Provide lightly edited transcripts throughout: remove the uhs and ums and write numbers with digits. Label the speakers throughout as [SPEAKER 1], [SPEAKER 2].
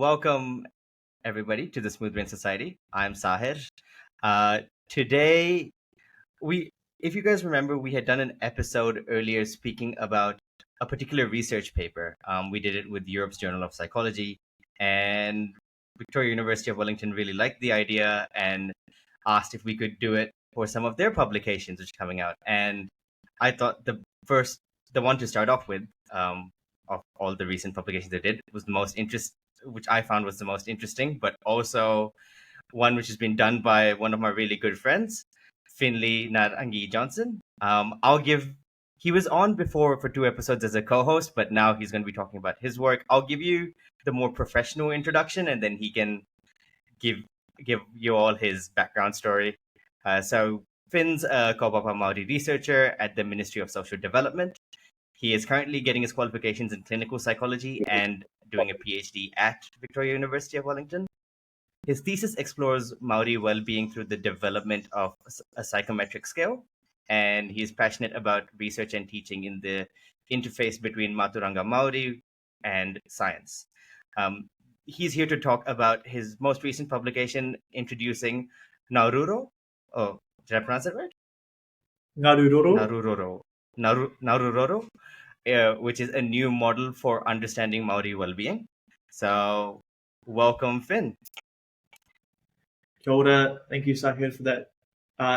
[SPEAKER 1] welcome everybody to the Smooth Brain Society. I'm Sahir. Today, if you guys remember, we had done an episode earlier speaking about a particular research paper. We did it with Europe's Journal of Psychology, and Victoria University of Wellington really liked the idea and asked if we could do it for some of their publications, which are coming out. And I thought the one to start off with, of all the recent publications they did, was the most which I found was the most interesting, but also one which has been done by one of my really good friends, Finley Ngarangi Johnson. He was on before for 2 episodes as a co-host, but now he's going to be talking about his work. I'll give you the more professional introduction, and then he can give you all his background story. So Finn's a kaupapa Māori researcher at the Ministry of Social Development. He is currently getting his qualifications in clinical psychology and doing a PhD at Victoria University of Wellington. His thesis explores Māori well-being through the development of a psychometric scale, and he is passionate about research and teaching in the interface between Maturanga Māori and science. He's here to talk about his most recent publication introducing Ngaruroro. Oh, did I pronounce it right?
[SPEAKER 2] Ngaruroro.
[SPEAKER 1] Ngaruroro, which is a new model for understanding Māori well-being. So, welcome, Finn.
[SPEAKER 2] Kia ora. Thank you, Sahir, for that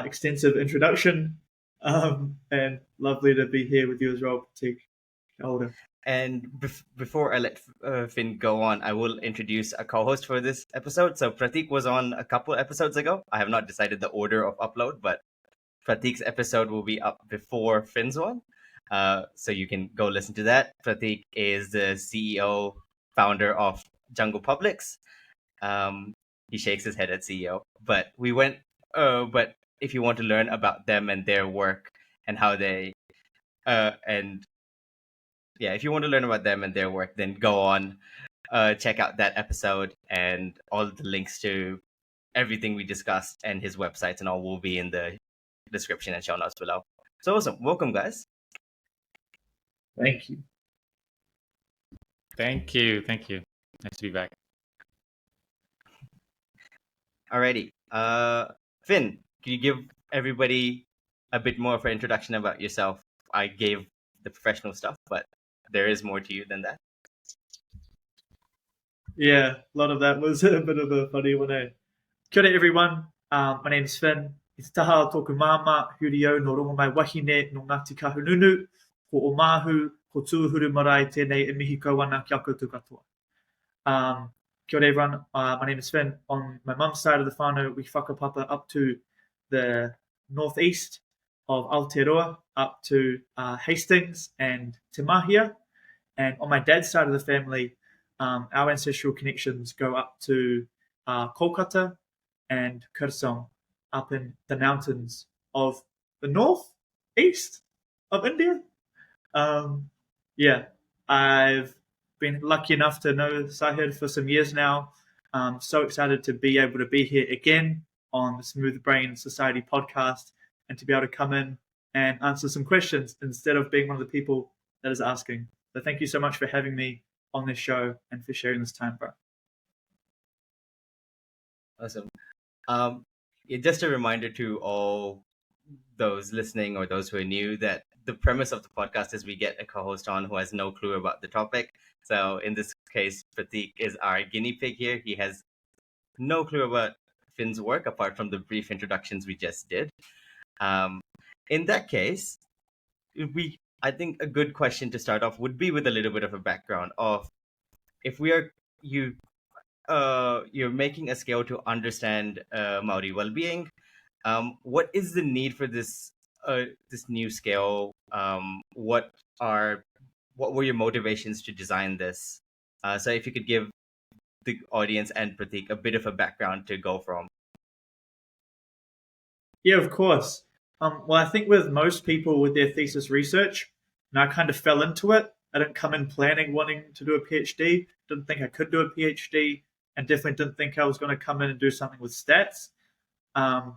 [SPEAKER 2] extensive introduction. And lovely to be here with you as well, Pratik. Kia ora.
[SPEAKER 1] And before I let Finn go on, I will introduce a co-host for this episode. So Pratik was on a couple episodes ago. I have not decided the order of upload, but Pratik's episode will be up before Finn's one. So you can go listen to that. Pratik is the CEO, founder of Jungle Publics. He shakes his head at CEO. But if you want to learn about them and their work and how they if you want to learn about them and their work, then go on, check out that episode, and all the links to everything we discussed and his websites and all will be in the description and show notes below. So awesome. Welcome, guys.
[SPEAKER 2] Thank you.
[SPEAKER 3] Thank you. Nice to be back.
[SPEAKER 1] Alrighty. Finn, can you give everybody a bit more of an introduction about yourself? I gave the professional stuff, but there is more to you than that.
[SPEAKER 2] Yeah, a lot of that was a bit of a funny one, eh? Kia ora, everyone. My name is Finn. It's taha tōku māma, hurio no rongo mai wahine no Ngāti Kahununu, ko o māhu, ko tūhuru marae tēnei e mihi kauana kia koutou katoa. Kia ora, everyone. My name is Finn. On my mum's side of the whānau, we whakapapa up to the northeast of Aotearoa, up to Hastings and Te Mahia. And on my dad's side of the family, our ancestral connections go up to Kolkata and Kursong, up in the mountains of the northeast of India. I've been lucky enough to know Sahir for some years now. I'm so excited to be able to be here again on the Smooth Brain Society podcast and to be able to come in and answer some questions instead of being one of the people that is asking. So thank you so much for having me on this show and for sharing this time, bro.
[SPEAKER 1] Awesome. Just a reminder to all those listening or those who are new that the premise of the podcast is we get a co-host on who has no clue about the topic. So in this case, Pratik is our guinea pig here. He has no clue about Finn's work apart from the brief introductions we just did. In that case, I think a good question to start off would be with a little bit of a background of if you're making a scale to understand Māori well-being. What is the need for this new scale? What were your motivations to design this? So if you could give the audience and Pratik a bit of a background to go from.
[SPEAKER 2] Yeah, of course. Well, I think with most people with their thesis research, I kind of fell into it. I didn't come in planning wanting to do a PhD. Didn't think I could do a PhD, and definitely didn't think I was going to come in and do something with stats, because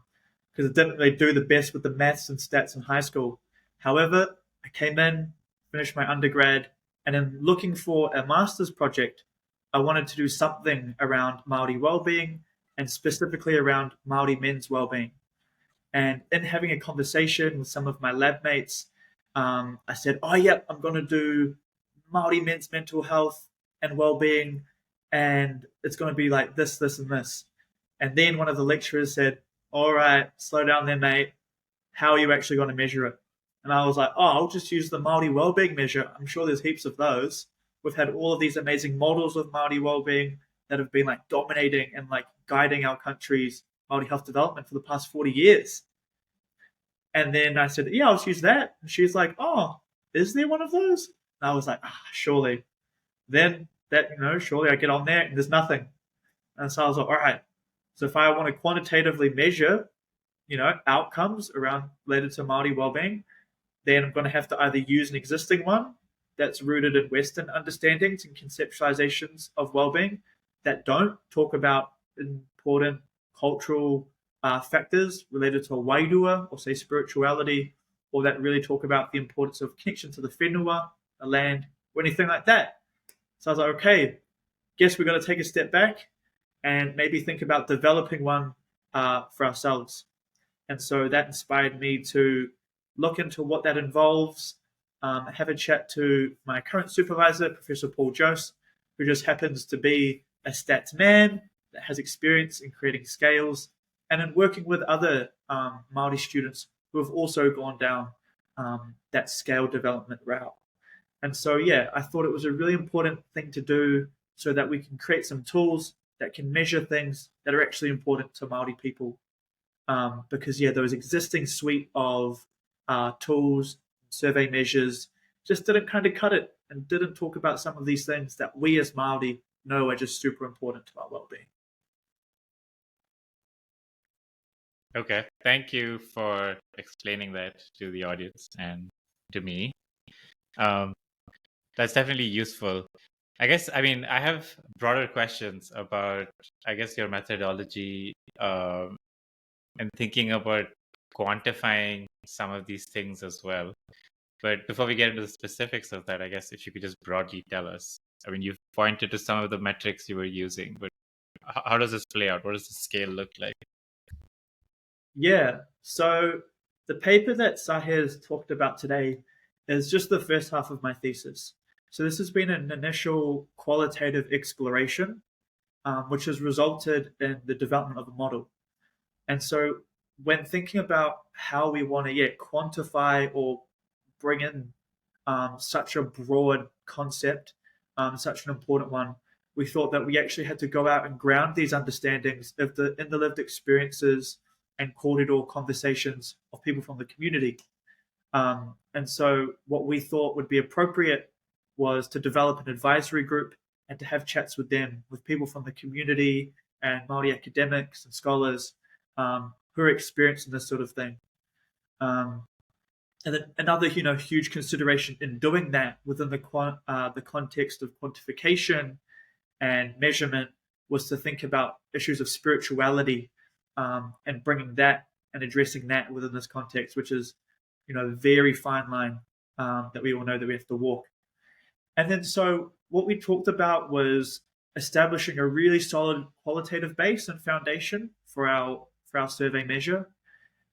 [SPEAKER 2] I didn't really do the best with the maths and stats in high school. However, I came in, finished my undergrad, and in looking for a master's project, I wanted to do something around Māori wellbeing and specifically around Māori men's wellbeing. And in having a conversation with some of my lab mates, I said, "Oh, yeah, I'm going to do Māori men's mental health and well-being, and it's going to be like this, this, and this." And then one of the lecturers said, "All right, slow down there, mate. How are you actually going to measure it?" And I was like, "Oh, I'll just use the Māori wellbeing measure. I'm sure there's heaps of those. We've had all of these amazing models of Māori wellbeing that have been like dominating and like guiding our country's Māori health development for the past 40 years." And then I said, "Yeah, I'll just use that." And she's like, "Oh, is there one of those?" And I was like, surely. Then that, surely I get on there and there's nothing. And so I was like, all right. So if I want to quantitatively measure, outcomes around related to Māori wellbeing, then I'm going to have to either use an existing one that's rooted in Western understandings and conceptualizations of wellbeing that don't talk about important cultural factors related to wairua or say spirituality, or that really talk about the importance of connection to the whenua, the land, or anything like that. So I was like, okay, guess we've got to take a step back and maybe think about developing one for ourselves. And so that inspired me to look into what that involves, have a chat to my current supervisor, Professor Paul Jose, who just happens to be a stats man that has experience in creating scales and in working with other Māori students who have also gone down that scale development route. And so, yeah, I thought it was a really important thing to do so that we can create some tools that can measure things that are actually important to Māori people. Because, yeah, those existing suite of tools, survey measures, just didn't kind of cut it and didn't talk about some of these things that we as Māori know are just super important to our well-being.
[SPEAKER 3] Okay, thank you for explaining that to the audience and to me. That's definitely useful. I guess, I have broader questions about, your methodology and thinking about quantifying some of these things as well. But before we get into the specifics of that, I guess if you could just broadly tell us. You've pointed to some of the metrics you were using, but how does this play out? What does the scale look like?
[SPEAKER 2] Yeah, so the paper that Sahir has talked about today is just the first half of my thesis. So this has been an initial qualitative exploration, which has resulted in the development of a model. And so when thinking about how we want to quantify or bring in such a broad concept, such an important one, we thought that we actually had to go out and ground these understandings in the lived experiences and corridor conversations of people from the community. And so what we thought would be appropriate was to develop an advisory group and to have chats with them, with people from the community and Māori academics and scholars who are experienced in this sort of thing. And then another, huge consideration in doing that within the context of quantification and measurement was to think about issues of spirituality and bringing that and addressing that within this context, which is, a very fine line that we all know that we have to walk. And then so what we talked about was establishing a really solid qualitative base and foundation for our survey measure.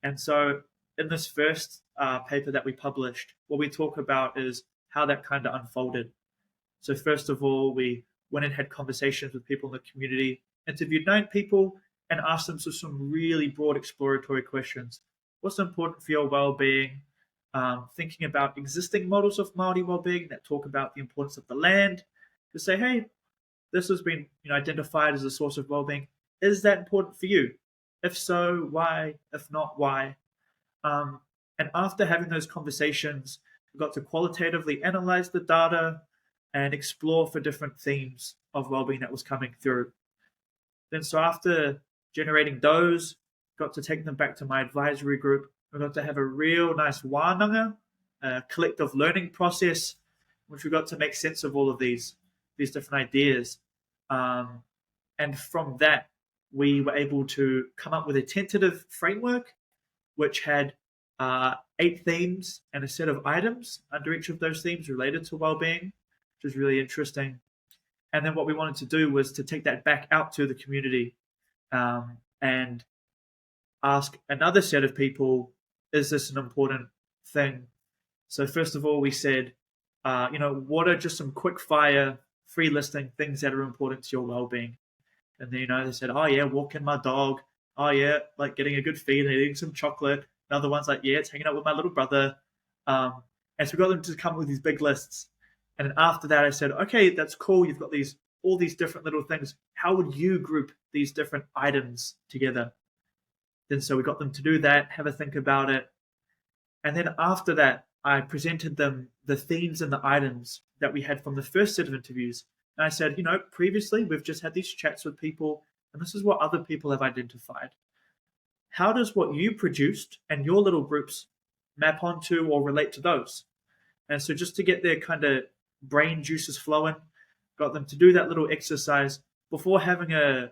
[SPEAKER 2] And so in this first paper that we published, what we talk about is how that kind of unfolded. So first of all, we went and had conversations with people in the community, interviewed 9 people, and asked them some really broad exploratory questions. What's important for your well-being? Thinking about existing models of Māori well-being that talk about the importance of the land, to say, hey, this has been identified as a source of well-being. Is that important for you? If so, why? If not, why? And after having those conversations, we got to qualitatively analyze the data and explore for different themes of well-being that was coming through. Then so after generating those, got to take them back to my advisory group. We got to have a real nice wānanga, a collective learning process, which we got to make sense of all of these different ideas. And from that, we were able to come up with a tentative framework, which had 8 themes and a set of items under each of those themes related to well-being, which is really interesting. And then what we wanted to do was to take that back out to the community and ask another set of people, is this an important thing? So first of all, we said, what are just some quick fire, free listing things that are important to your well-being? And then, they said, oh yeah, walking my dog. Oh yeah, like getting a good feed and eating some chocolate. Another one's like, yeah, it's hanging out with my little brother. And so we got them to come up with these big lists. And then after that, I said, okay, that's cool. You've got all these different little things. How would you group these different items together? Then so we got them to do that, have a think about it. And then after that, I presented them the themes and the items that we had from the first set of interviews. And I said, previously we've just had these chats with people, and this is what other people have identified. How does what you produced and your little groups map onto or relate to those? And so just to get their kind of brain juices flowing, got them to do that little exercise before having a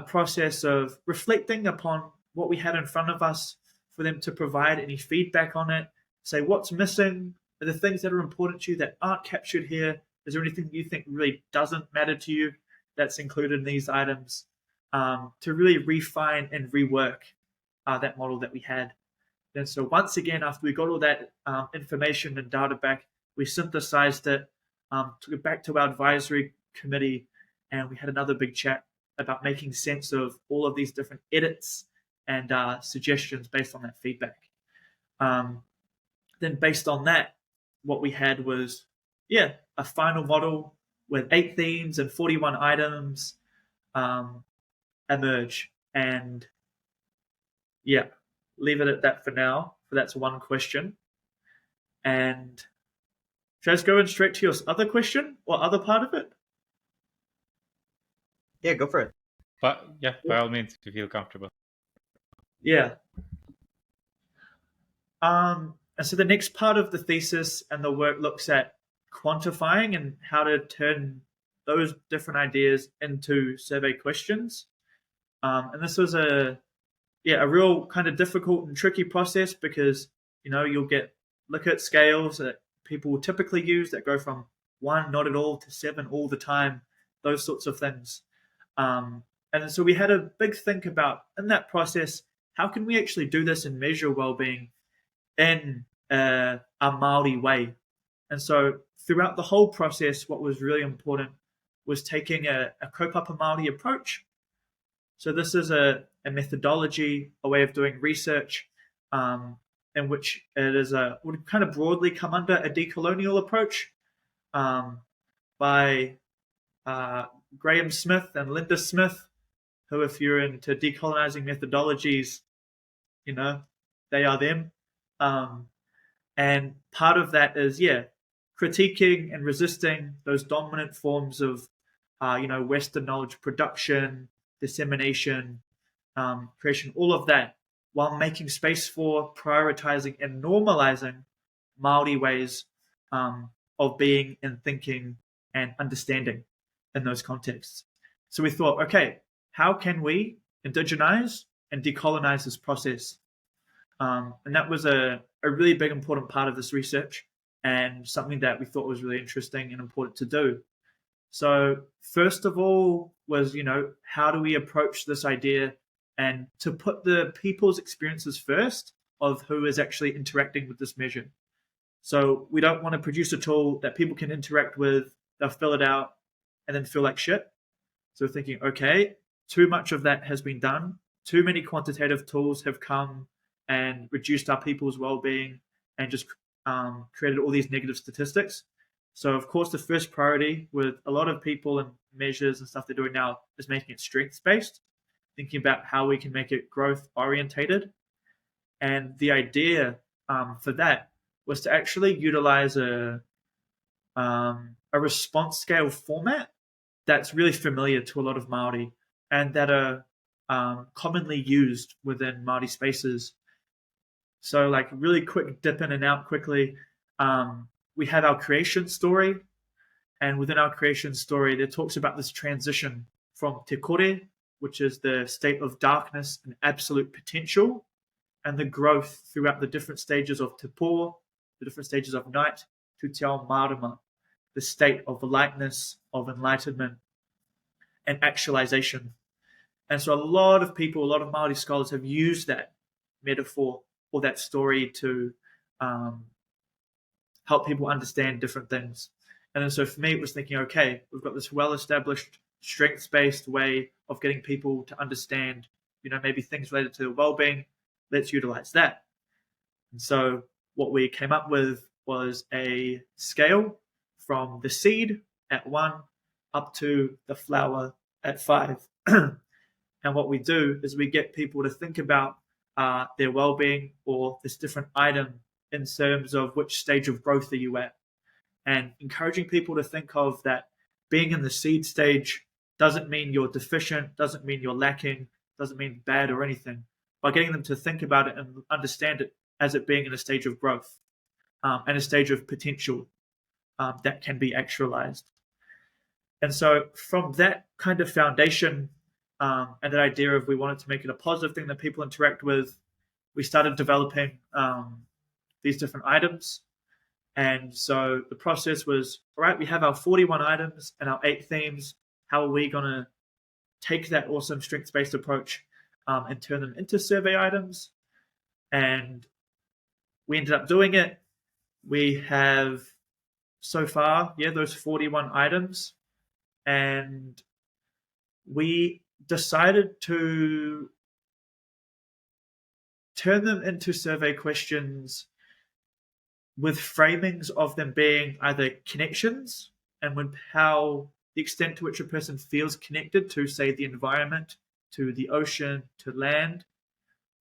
[SPEAKER 2] process of reflecting upon what we had in front of us, for them to provide any feedback on it, say what's missing, are the things that are important to you that aren't captured here, is there anything you think really doesn't matter to you that's included in these items, to really refine and rework that model that we had. And so once again, after we got all that information and data back, we synthesized it, took it back to our advisory committee, and we had another big chat about making sense of all of these different edits and suggestions based on that feedback. Then based on that, what we had was, a final model with 8 themes and 41 items emerge. And leave it at that for now. So that's one question. And should I just go in straight to your other question or other part of it?
[SPEAKER 1] Yeah, go for it.
[SPEAKER 3] But by all means, if you feel comfortable.
[SPEAKER 2] Yeah. And so the next part of the thesis and the work looks at quantifying and how to turn those different ideas into survey questions. And this was a real kind of difficult and tricky process because, you'll get Likert scales that people will typically use that go from 1, not at all, to 7 all the time, those sorts of things. And so we had a big think about, in that process, how can we actually do this and measure well-being in a Māori way? And so throughout the whole process, what was really important was taking a kaupapa Māori approach. So this is a methodology, a way of doing research, in which it is would kind of broadly come under a decolonial approach by Graham Smith and Linda Smith, who, if you're into decolonizing methodologies, they are them. And part of that is, critiquing and resisting those dominant forms of, Western knowledge production, dissemination, creation, all of that, while making space for prioritizing and normalizing Māori ways of being and thinking and understanding in those contexts. So we thought, okay, how can we indigenize and decolonize this process? And that was a really big, important part of this research and something that we thought was really interesting and important to do. So first of all was, how do we approach this idea and to put the people's experiences first of who is actually interacting with this measure. So we don't want to produce a tool that people can interact with, they'll fill it out and then feel like shit. So we're thinking, okay, too much of that has been done. Too many quantitative tools have come and reduced our people's well-being and just created all these negative statistics. So, of course, the first priority with a lot of people and measures and stuff they're doing now is making it strengths-based, thinking about how we can make it growth-orientated. And the idea for that was to actually utilize a response scale format that's really familiar to a lot of Māori and that are commonly used within Māori spaces. So, like, really quick dip in and out quickly. We have our creation story, and within our creation story, it talks about this transition from te kore, which is the state of darkness and absolute potential, and the growth throughout the different stages of te pō, the different stages of night, to te ao marama, the state of lightness, of enlightenment, and actualization. And so a lot of people, a lot of Māori scholars have used that metaphor or that story to help people understand different things. And then so for me, it was thinking, okay, we've got this well-established strengths-based way of getting people to understand, maybe things related to well-being. Let's utilize that. And so what we came up with was a scale from the seed at 1 up to the flower at 5. And what we do is we get people to think about their well-being or this different item in terms of which stage of growth are you at, and encouraging people to think of that being in the seed stage doesn't mean you're deficient, doesn't mean you're lacking, doesn't mean bad or anything, by getting them to think about it and understand it as it being in a stage of growth and a stage of potential that can be actualized. And so from that kind of foundation and that idea of we wanted to make it a positive thing that people interact with, we started developing these different items. And so the process was, all right, we have our 41 items and our 8 themes. How are we going to take that awesome strengths-based approach and turn them into survey items? And we ended up doing it. We have so far, those 41 items. And we decided to turn them into survey questions with framings of them being either connections and with how the extent to which a person feels connected to, say, the environment, to the ocean, to land,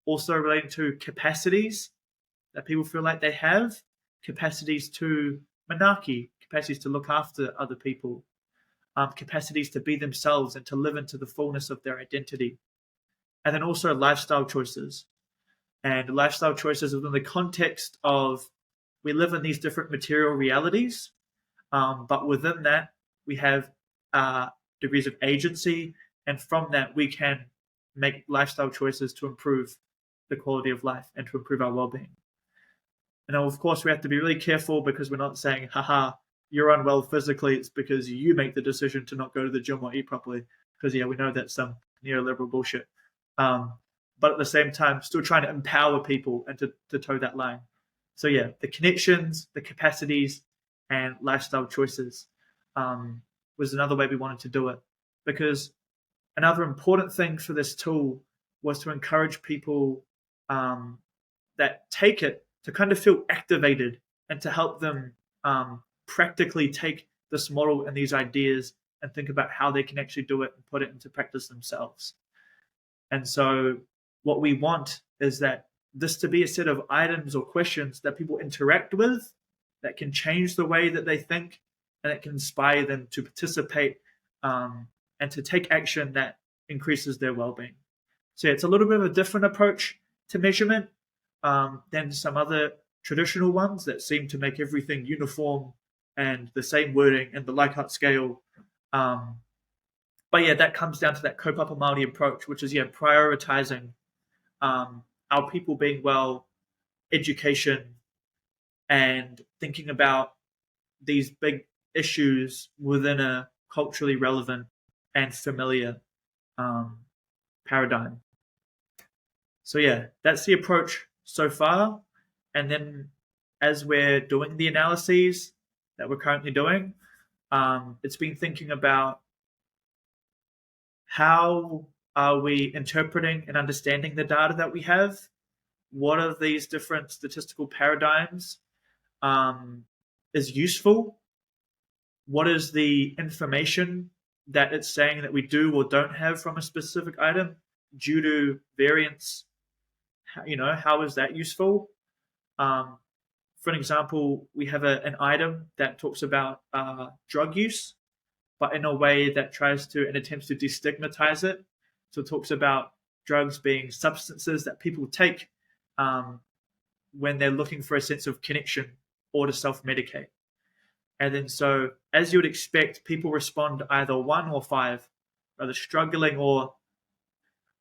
[SPEAKER 2] also relating to capacities that people feel like they have, capacities to manaki, capacities to look after other people, capacities to be themselves and to live into the fullness of their identity. And then also lifestyle choices. And lifestyle choices within the context of we live in these different material realities, but within that we have degrees of agency, and from that we can make lifestyle choices to improve the quality of life and to improve our well-being. And of course we have to be really careful because we're not saying, haha, you're unwell physically, it's because you make the decision to not go to the gym or eat properly, because we know that's some neoliberal bullshit. But at the same time, still trying to empower people and to toe that line. So the connections, the capacities, and lifestyle choices was another way we wanted to do it. Because another important thing for this tool was to encourage people that take it to kind of feel activated and to help them practically take this model and these ideas and think about how they can actually do it and put it into practice themselves. And so what we want is that this to be a set of items or questions that people interact with, that can change the way that they think, and that can inspire them to participate and to take action that increases their well-being. So it's a little bit of a different approach to measurement than some other traditional ones that seem to make everything uniform and the same wording and the Likert scale. But that comes down to that kaupapa Māori approach, which is prioritizing our people being well, education, and thinking about these big issues within a culturally relevant and familiar paradigm. So that's the approach so far. And then as we're doing the analyses that we're currently doing, it's been thinking about how are we interpreting and understanding the data that we have? What are these different statistical paradigms is useful? What is the information that it's saying that we do or don't have from a specific item due to variance? How is that useful? For an example, we have an item that talks about drug use, but in a way that tries to and attempts to destigmatize it. So it talks about drugs being substances that people take when they're looking for a sense of connection or to self-medicate. And then so, as you would expect, people respond either 1 or 5, either struggling or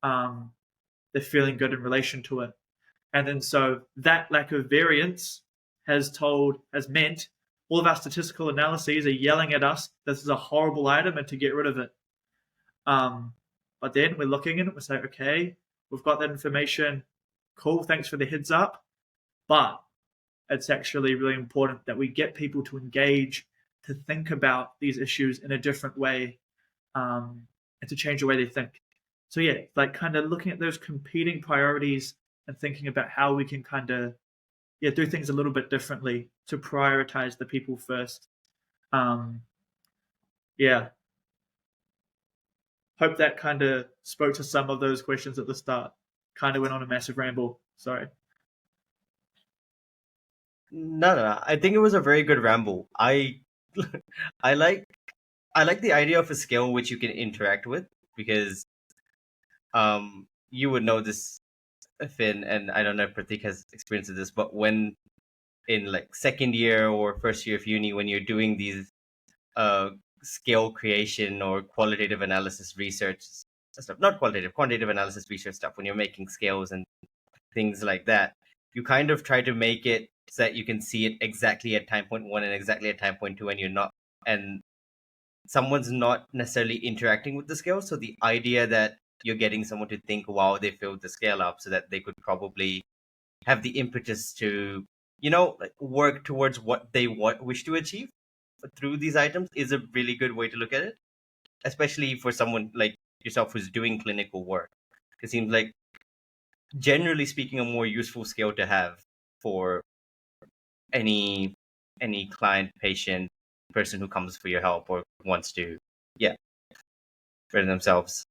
[SPEAKER 2] they're feeling good in relation to it. And then so that lack of variance has meant all of our statistical analyses are yelling at us this is a horrible item and to get rid of it. But then we're looking at it, we're saying, okay, we've got that information, cool, thanks for the heads up, but it's actually really important that we get people to engage, to think about these issues in a different way, and to change the way they think. So yeah, like kind of looking at those competing priorities and thinking about how we can kind of do things a little bit differently to prioritize the people first. Yeah. Hope that kind of spoke to some of those questions at the start. Kind of went on a massive ramble. Sorry.
[SPEAKER 1] No. I think it was a very good ramble. I like the idea of a scale which you can interact with, because you would know this, Finn, and I don't know if Pratik has experience with this, but when in like second year or first year of uni, when you're doing these scale creation or qualitative analysis research stuff, not quantitative analysis research stuff, when you're making scales and things like that, you kind of try to make it so that you can see it exactly at time point 1 and exactly at time point 2, and you're not, and someone's not necessarily interacting with the scale. So the idea that you're getting someone to think, wow, they filled the scale up, so that they could probably have the impetus to, like, work towards what they wish to achieve through these items, is a really good way to look at it, especially for someone like yourself who's doing clinical work. It seems like, generally speaking, a more useful scale to have for any client, patient, person who comes for your help or wants to better themselves.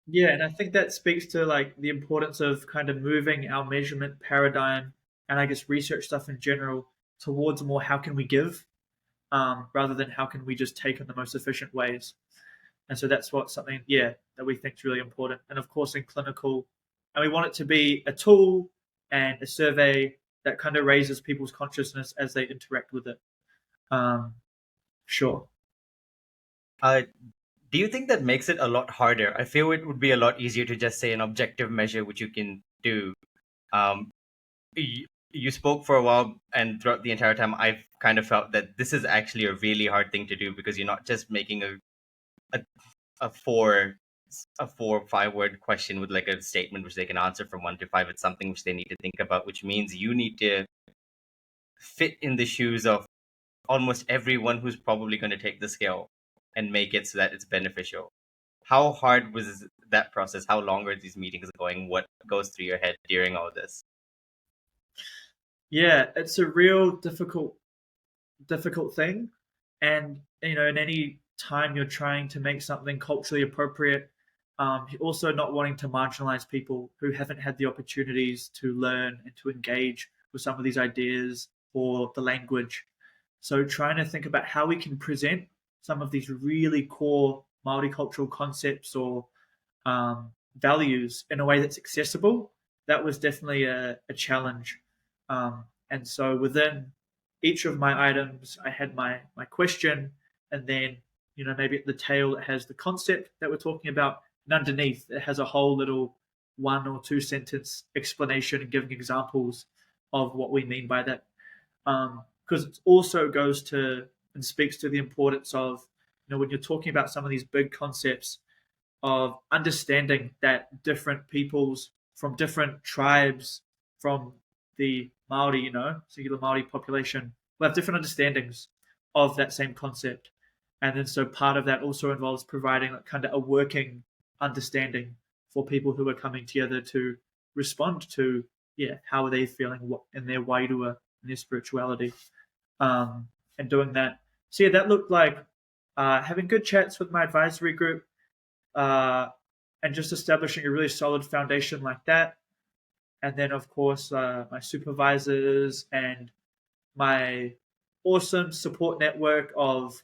[SPEAKER 2] Yeah, and I think that speaks to like the importance of kind of moving our measurement paradigm and I guess research stuff in general towards more how can we give, rather than how can we just take in the most efficient ways. And so that's something that we think is really important. And of course in clinical, and we want it to be a tool and a survey that kind of raises people's consciousness as they interact with it. Sure.
[SPEAKER 1] Do you think that makes it a lot harder? I feel it would be a lot easier to just say an objective measure, which you can do. You spoke for a while, and throughout the entire time, I've kind of felt that this is actually a really hard thing to do, because you're not just making a 4 or 5 word question with like a statement which they can answer from 1 to 5. It's something which they need to think about, which means you need to fit in the shoes of almost everyone who's probably going to take the scale and make it so that it's beneficial. How hard was that process? How long are these meetings going? What goes through your head during all this?
[SPEAKER 2] Yeah, it's a real difficult thing. And, in any time you're trying to make something culturally appropriate, you're also not wanting to marginalize people who haven't had the opportunities to learn and to engage with some of these ideas or the language. So trying to think about how we can present some of these really core Māori cultural concepts or values in a way that's accessible, that was definitely a challenge. And so within each of my items, I had my question, and then, maybe at the tail it has the concept that we're talking about, and underneath it has a whole little 1 or 2 sentence explanation and giving examples of what we mean by that. Because it also goes to and speaks to the importance of, when you're talking about some of these big concepts, of understanding that different peoples from different tribes, from the Māori, singular Māori population, will have different understandings of that same concept. And then so part of that also involves providing kind of a working understanding for people who are coming together to respond to, how are they feeling in their wairua, in their spirituality, and doing that. So that looked like having good chats with my advisory group, and just establishing a really solid foundation like that. And then, of course, my supervisors and my awesome support network of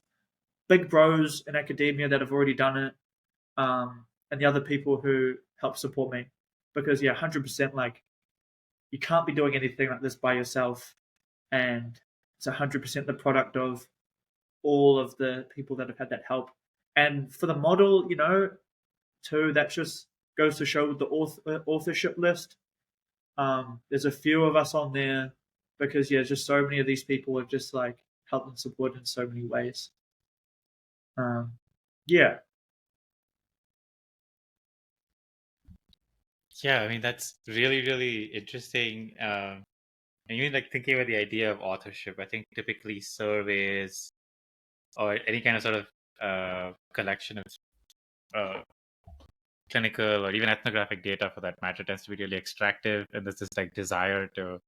[SPEAKER 2] big bros in academia that have already done it, and the other people who help support me. Because, 100%, like, you can't be doing anything like this by yourself. And it's 100% the product of all of the people that have had that help. And for the model, too, that just goes to show the authorship list. There's a few of us on there because, just so many of these people have just like helped and supported in so many ways. Yeah.
[SPEAKER 3] Yeah, I mean that's really, really interesting. And even like thinking about the idea of authorship, I think typically surveys or any kind of sort of collection of uh, clinical or even ethnographic data for that matter tends to be really extractive, and there's this like desire to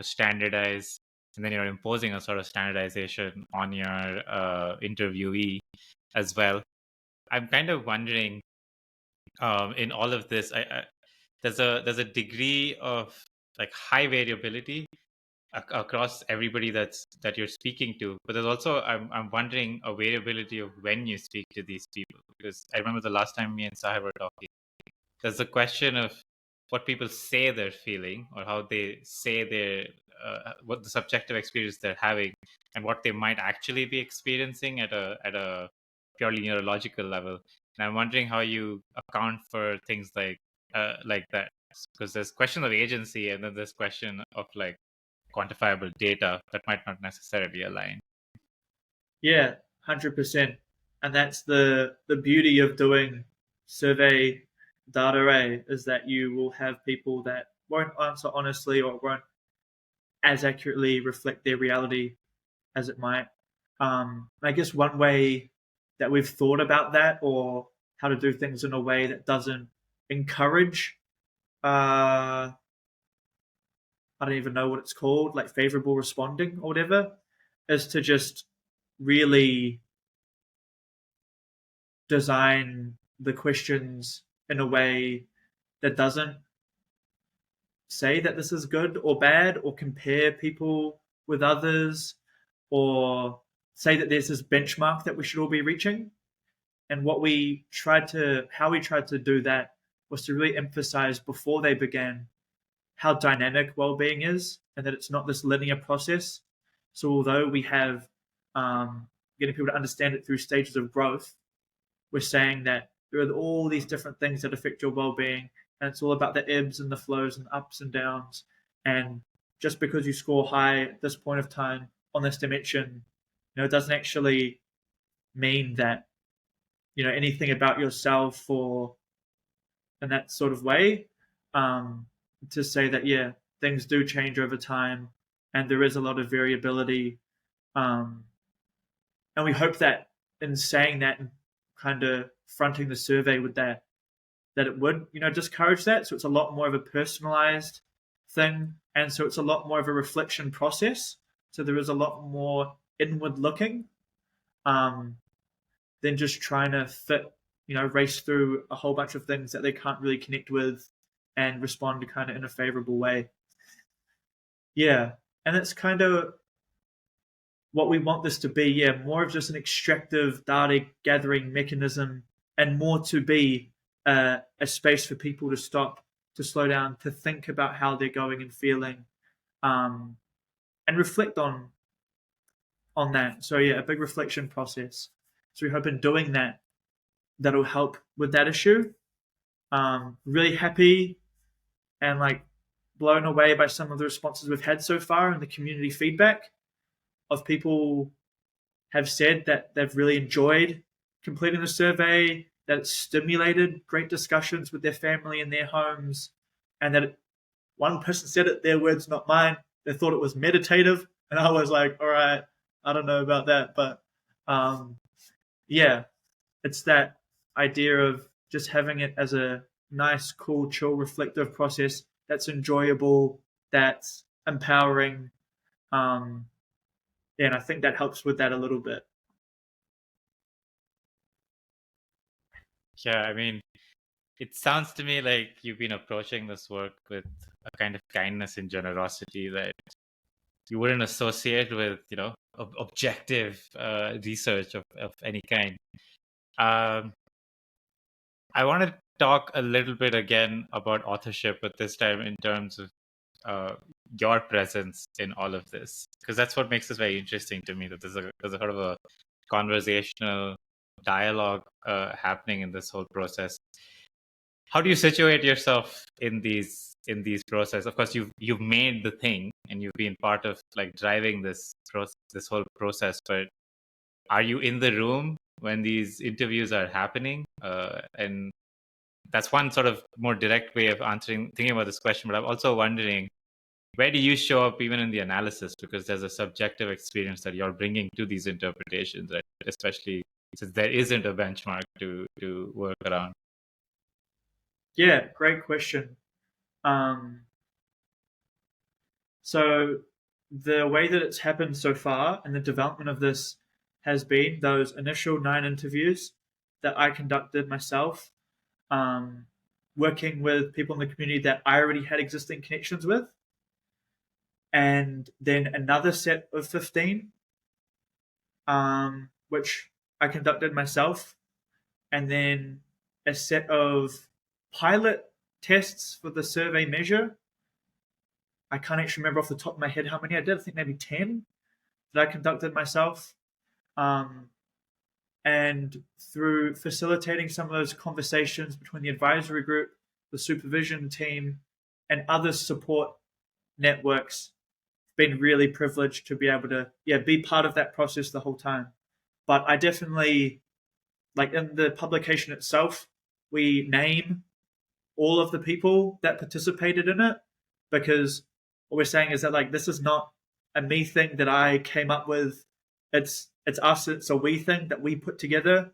[SPEAKER 3] standardize, and then you're imposing a sort of standardization on your interviewee as well. I'm kind of wondering, in all of this, there's a degree of like high variability across everybody that you're speaking to, but there's also I'm wondering a variability of when you speak to these people, because I remember the last time me and Sahib were talking, there's a question of what people say they're feeling, or how they say they're what the subjective experience they're having, and what they might actually be experiencing at a purely neurological level. And I'm wondering how you account for things like that, because there's question of agency, and then there's question of like quantifiable data that might not necessarily align.
[SPEAKER 2] Yeah, 100%. And that's the beauty of doing survey data array, is that you will have people that won't answer honestly or won't as accurately reflect their reality as it might. I guess one way that we've thought about that, or how to do things in a way that doesn't encourage, I don't even know what it's called, like favorable responding or whatever, is to just really design the questions in a way that doesn't say that this is good or bad, or compare people with others, or say that there's this benchmark that we should all be reaching. And how we tried to do that was to really emphasize before they began how dynamic well-being is, and that it's not this linear process. So although we have getting people to understand it through stages of growth, we're saying that there are all these different things that affect your well-being, and it's all about the ebbs and the flows and ups and downs. And just because you score high at this point of time on this dimension, it doesn't actually mean that anything about yourself or in that sort of way. Um, to say that things do change over time, and there is a lot of variability. Um, and we hope that in saying that and kind of fronting the survey with that it would discourage that. So it's a lot more of a personalized thing, and so it's a lot more of a reflection process. So there is a lot more inward looking than just trying to race through a whole bunch of things that they can't really connect with and respond to kind of in a favorable way. Yeah, and it's kind of what we want this to be. Yeah, more of just an extractive data gathering mechanism, and more to be a space for people to stop, to slow down, to think about how they're going and feeling, and reflect on that. So yeah, a big reflection process. So we hope in doing that, that'll help with that issue. Really happy and like blown away by some of the responses we've had so far, and the community feedback of people have said that they've really enjoyed completing the survey, that it's stimulated great discussions with their family in their homes, and that one person said it, their words, not mine, they thought it was meditative. And I was like, all right, I don't know about that. But yeah, it's that idea of just having it as a nice, cool, chill, reflective process that's enjoyable, that's empowering. And I think that helps with that a little bit.
[SPEAKER 3] Yeah, I mean, it sounds to me like you've been approaching this work with a kind of kindness and generosity that you wouldn't associate with, objective research of any kind. Um, I want to talk a little bit again about authorship, but this time in terms of your presence in all of this, because that's what makes this very interesting to me. That there's a sort of a conversational dialogue happening in this whole process. How do you situate yourself in these in these process? Of course, you've made the thing and you've been part of like driving this whole process, but are you in the room when these interviews are happening? And that's one sort of more direct way of thinking about this question. But I'm also wondering, where do you show up even in the analysis? Because there's a subjective experience that you're bringing to these interpretations, right? Especially since there isn't a benchmark to work around.
[SPEAKER 2] Yeah, great question. So the way that it's happened so far and the development of this has been those initial 9 interviews that I conducted myself, working with people in the community that I already had existing connections with, and then another set of 15, which I conducted myself, and then a set of pilot tests for the survey measure. I can't actually remember off the top of my head how many I did. I think maybe 10 that I conducted myself. And through facilitating some of those conversations between the advisory group, the supervision team, and other support networks, been really privileged to be able to be part of that process the whole time. But I definitely, like in the publication itself, we name all of the people that participated in it, because what we're saying is that like this is not a me thing that I came up with. It's us, it's a we thing that we put together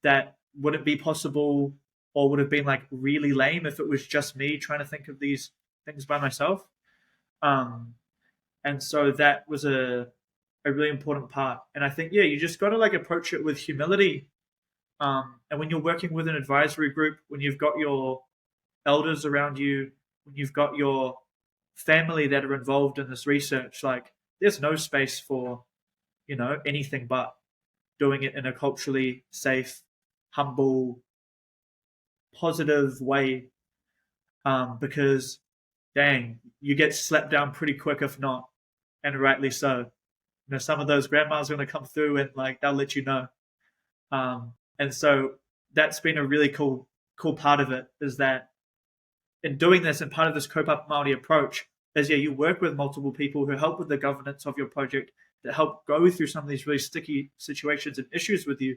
[SPEAKER 2] that wouldn't be possible or would have been like really lame if it was just me trying to think of these things by myself. And so that was a really important part. And I think, you just got to like approach it with humility. And when you're working with an advisory group, when you've got your elders around you, when you've got your family that are involved in this research, like there's no space for, anything but doing it in a culturally safe, humble, positive way. Because dang, you get slapped down pretty quick if not, and rightly so. Some of those grandmas are going to come through and like they'll let you know. And so that's been a really cool part of it, is that in doing this, and part of this Kaupapa Māori approach is you work with multiple people who help with the governance of your project, that help go through some of these really sticky situations and issues with you,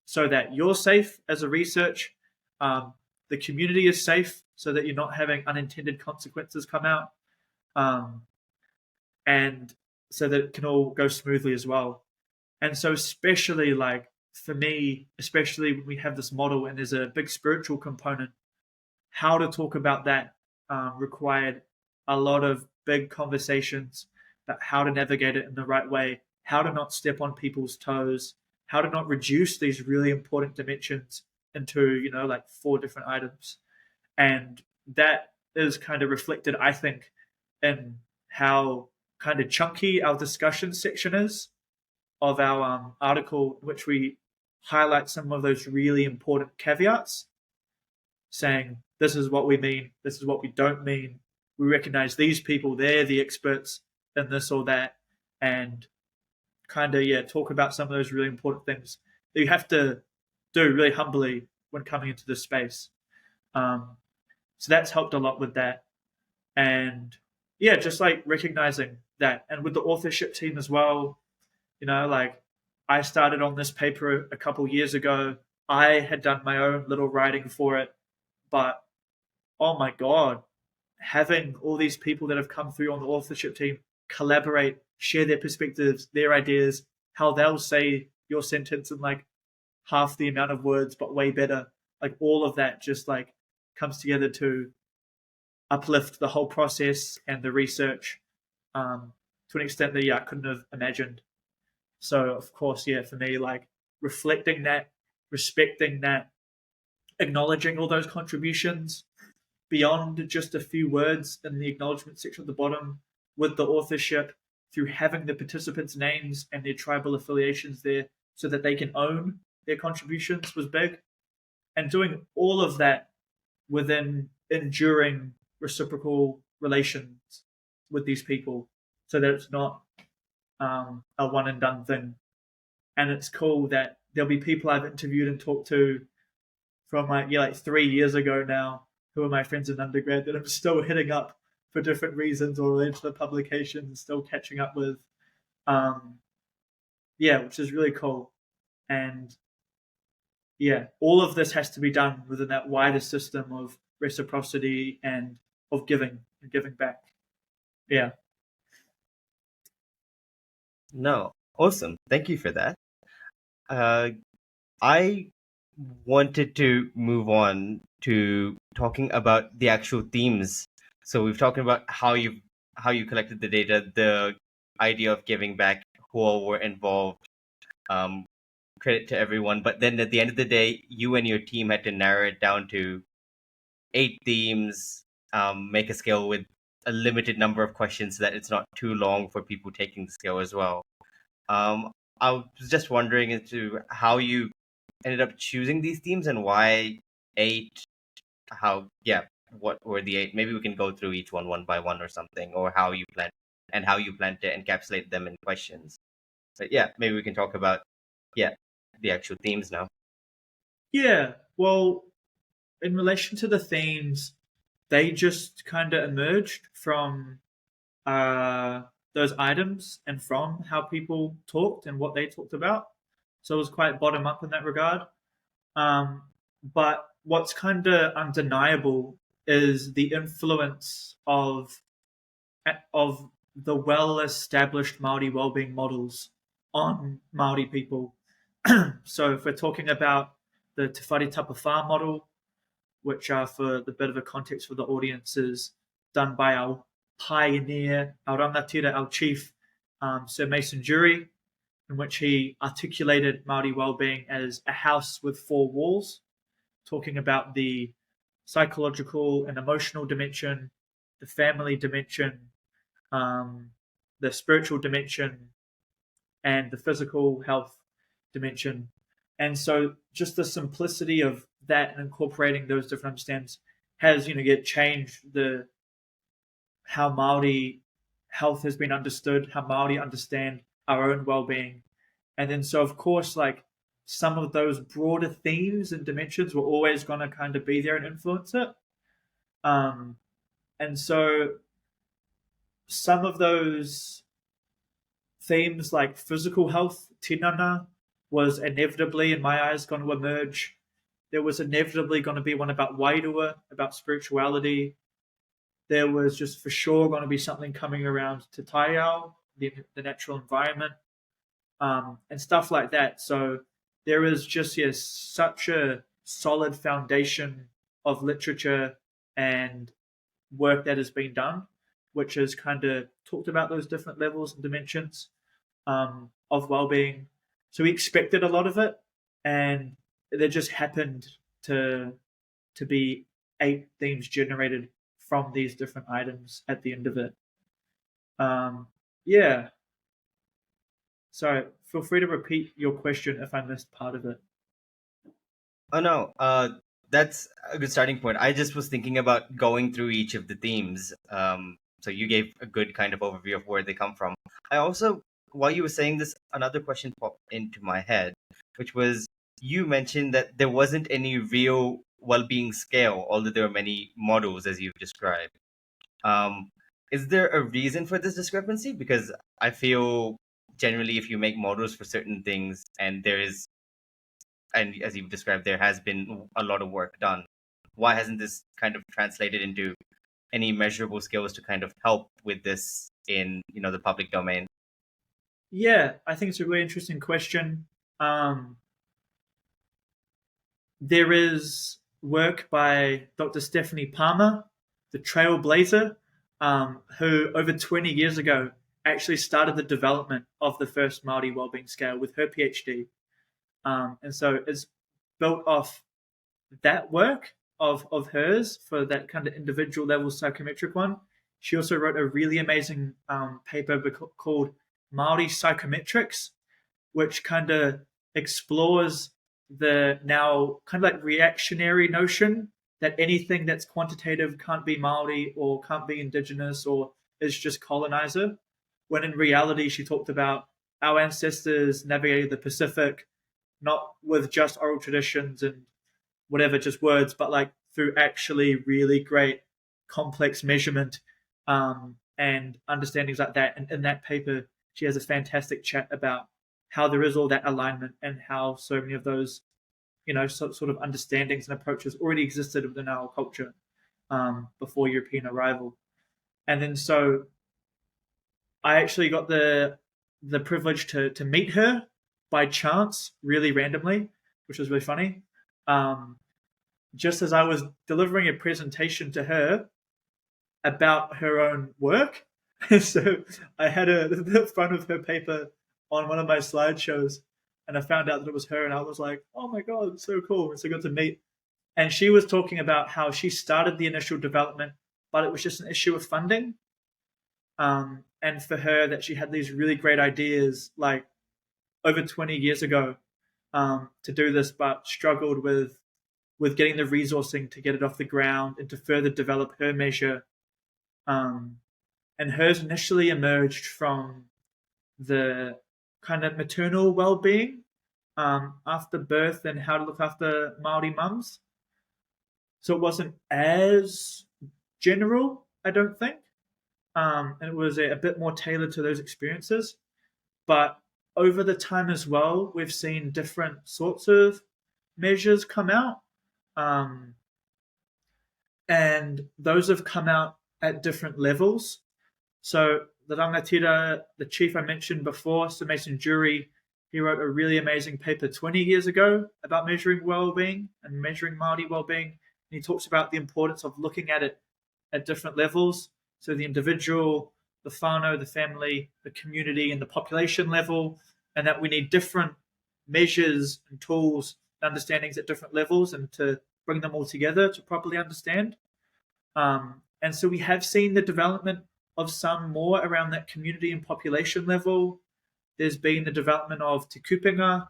[SPEAKER 2] so that you're safe as a research, the community is safe, so that you're not having unintended consequences come out, and so that it can all go smoothly as well. And so especially like for me, especially when we have this model and there's a big spiritual component, how to talk about that required a lot of big conversations about how to navigate it in the right way, how to not step on people's toes, how to not reduce these really important dimensions into, like 4 different items. And that is kind of reflected, I think, in how kind of chunky our discussion section is of our article, in which we highlight some of those really important caveats, saying this is what we mean, this is what we don't mean. We recognize these people, they're the experts in this or that, and kind of talk about some of those really important things that you have to do really humbly when coming into this space. So that's helped a lot with that. And just like recognizing that. And with the authorship team as well, like I started on this paper a couple years ago. I had done my own little writing for it, but oh my God, having all these people that have come through on the authorship team collaborate, share their perspectives, their ideas, how they'll say your sentence in like half the amount of words, but way better. Like all of that just like comes together to uplift the whole process and the research to an extent that I couldn't have imagined. So of course, for me, like reflecting that, respecting that, acknowledging all those contributions beyond just a few words in the acknowledgement section at the bottom, with the authorship, through having the participants' names and their tribal affiliations there so that they can own their contributions, was big. And doing all of that within enduring reciprocal relations with these people, so that it's not a one and done thing. And it's cool that there'll be people I've interviewed and talked to from like 3 years ago now, who are my friends in undergrad that I'm still hitting up for different reasons or related to the publications and still catching up with. Yeah, which is really cool. And yeah, all of this has to be done within that wider system of reciprocity and of giving and giving back. Yeah.
[SPEAKER 1] No, awesome. Thank you for that. I wanted to move on to talking about the actual themes. So we've talked about how you collected the data, the idea of giving back, who all were involved, um, credit to everyone. But then at the end of the day, you and your team had to narrow it down to 8 themes, make a scale with a limited number of questions so that it's not too long for people taking the scale as well. Um, I was just wondering into how you ended up choosing these themes and why 8. What were the 8? Maybe we can go through each one by one or something, or how you plan to encapsulate them in questions. But yeah, maybe we can talk about the actual themes now.
[SPEAKER 2] Yeah. Well, in relation to the themes, they just kind of emerged from those items and from how people talked and what they talked about. So it was quite bottom up in that regard. But what's kind of undeniable is the influence of the well-established Māori wellbeing models on Māori people. So if we're talking about the Te Whare Tapawhā model, which are, for the bit of a context for the audience, is done by our pioneer, our rangatira, our chief, Sir Mason Jury, in which he articulated Māori wellbeing as a house with 4 walls, talking about the psychological and emotional dimension, the family dimension, the spiritual dimension, and the physical health dimension. And so just the simplicity of that and incorporating those different understandings has, changed the how Māori health has been understood, how Māori understand our own well-being. And then so of course, like, some of those broader themes and dimensions were always going to kind of be there and influence it. And so some of those themes, like physical health, tinana, was inevitably, in my eyes, going to emerge. There was inevitably going to be one about wairua, about spirituality. There was just for sure going to be something coming around Te Taiao, the natural environment, and stuff like that. So there is just such a solid foundation of literature and work that has been done, which has kind of talked about those different levels and dimensions of well-being. So we expected a lot of it, and there just happened to be 8 themes generated from these different items at the end of it. Yeah. So feel free to repeat your question if I missed part of it.
[SPEAKER 1] Oh no, that's a good starting point. I just was thinking about going through each of the themes. So you gave a good kind of overview of where they come from. I also, while you were saying this, another question popped into my head, which was, you mentioned that there wasn't any real well-being scale, although there are many models as you've described. Is there a reason for this discrepancy? Because I feel generally if you make models for certain things and as you've described, there has been a lot of work done. Why hasn't this kind of translated into any measurable skills to kind of help with this in the public domain?
[SPEAKER 2] Yeah, I think it's a really interesting question. There is work by Dr. Stephanie Palmer, the trailblazer, who over 20 years ago actually started the development of the first Māori Wellbeing Scale with her PhD. And so it's built off that work of hers for that kind of individual level psychometric one. She also wrote a really amazing paper called Māori Psychometrics, which kind of explores the now kind of like reactionary notion that anything that's quantitative can't be Māori or can't be Indigenous or is just colonizer, when in reality she talked about our ancestors navigated the Pacific not with just oral traditions and whatever, just words, but like through actually really great complex measurement and understandings like that. And in that paper, she has a fantastic chat about how there is all that alignment and how so many of those, sort of understandings and approaches already existed within our culture before European arrival. And then so I actually got the privilege to meet her by chance, really randomly, which was really funny. Just as I was delivering a presentation to her about her own work, so I had the front of her paper on one of my slideshows, and I found out that it was her, and I was like, "Oh my god, so cool! It's so good to meet." And she was talking about how she started the initial development, but it was just an issue of funding. And for her, that she had these really great ideas, like over 20 years ago, to do this, but struggled with getting the resourcing to get it off the ground and to further develop her measure. And hers initially emerged from the kind of maternal well-being after birth and how to look after Māori mums. So it wasn't as general, I don't think. And it was a bit more tailored to those experiences. But over the time as well, we've seen different sorts of measures come out. And those have come out at different levels. So the rangatira, the chief I mentioned before, Sir Mason Jury, he wrote a really amazing paper 20 years ago about measuring well-being and measuring Māori well-being. And he talks about the importance of looking at it at different levels. So the individual, the whānau, the family, the community, and the population level, and that we need different measures and tools and understandings at different levels and to bring them all together to properly understand. And so we have seen the development of some more around that community and population level. There's been the development of Te Kupenga,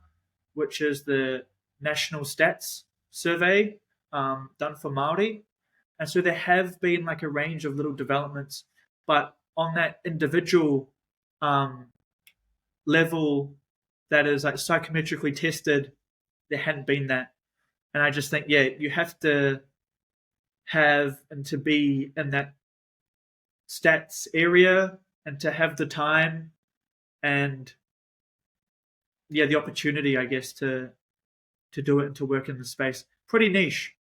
[SPEAKER 2] which is the national stats survey done for Māori. And so there have been like a range of little developments, but on that individual level that is like psychometrically tested, there hadn't been that. And I just think, you have to have and to be in that stats area and to have the time and the opportunity, I guess, to do it and to work in the space. Pretty niche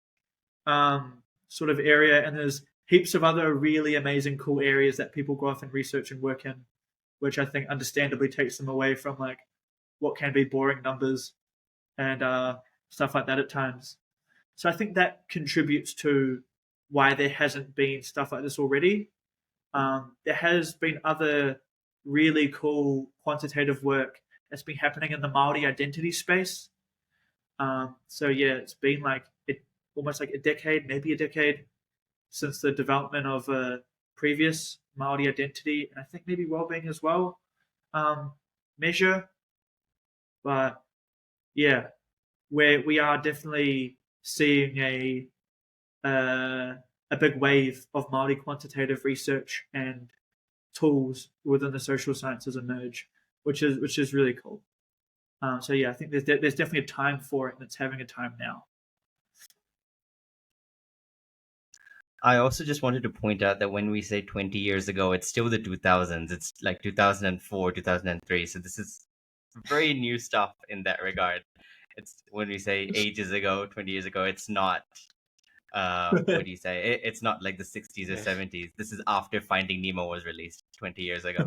[SPEAKER 2] sort of area, and there's heaps of other really amazing cool areas that people go off and research and work in, which I think understandably takes them away from like what can be boring numbers and stuff like that at times. So I think that contributes to why there hasn't been stuff like this already. There has been other really cool quantitative work that's been happening in the Māori identity space. It's been like almost like a decade, maybe a decade, since the development of a previous Māori identity, and I think maybe wellbeing as well, measure. But where we are definitely seeing a big wave of Māori quantitative research and tools within the social sciences emerge, which is really cool. I think there's definitely a time for it, and it's having a time now.
[SPEAKER 1] I also just wanted to point out that when we say 20 years ago, it's still the 2000s. It's like 2004, 2003. So this is very new stuff in that regard. It's when we say ages ago, 20 years ago, it's not, what do you say? It's not like the 60s or 70s. This is after Finding Nemo was released 20 years ago.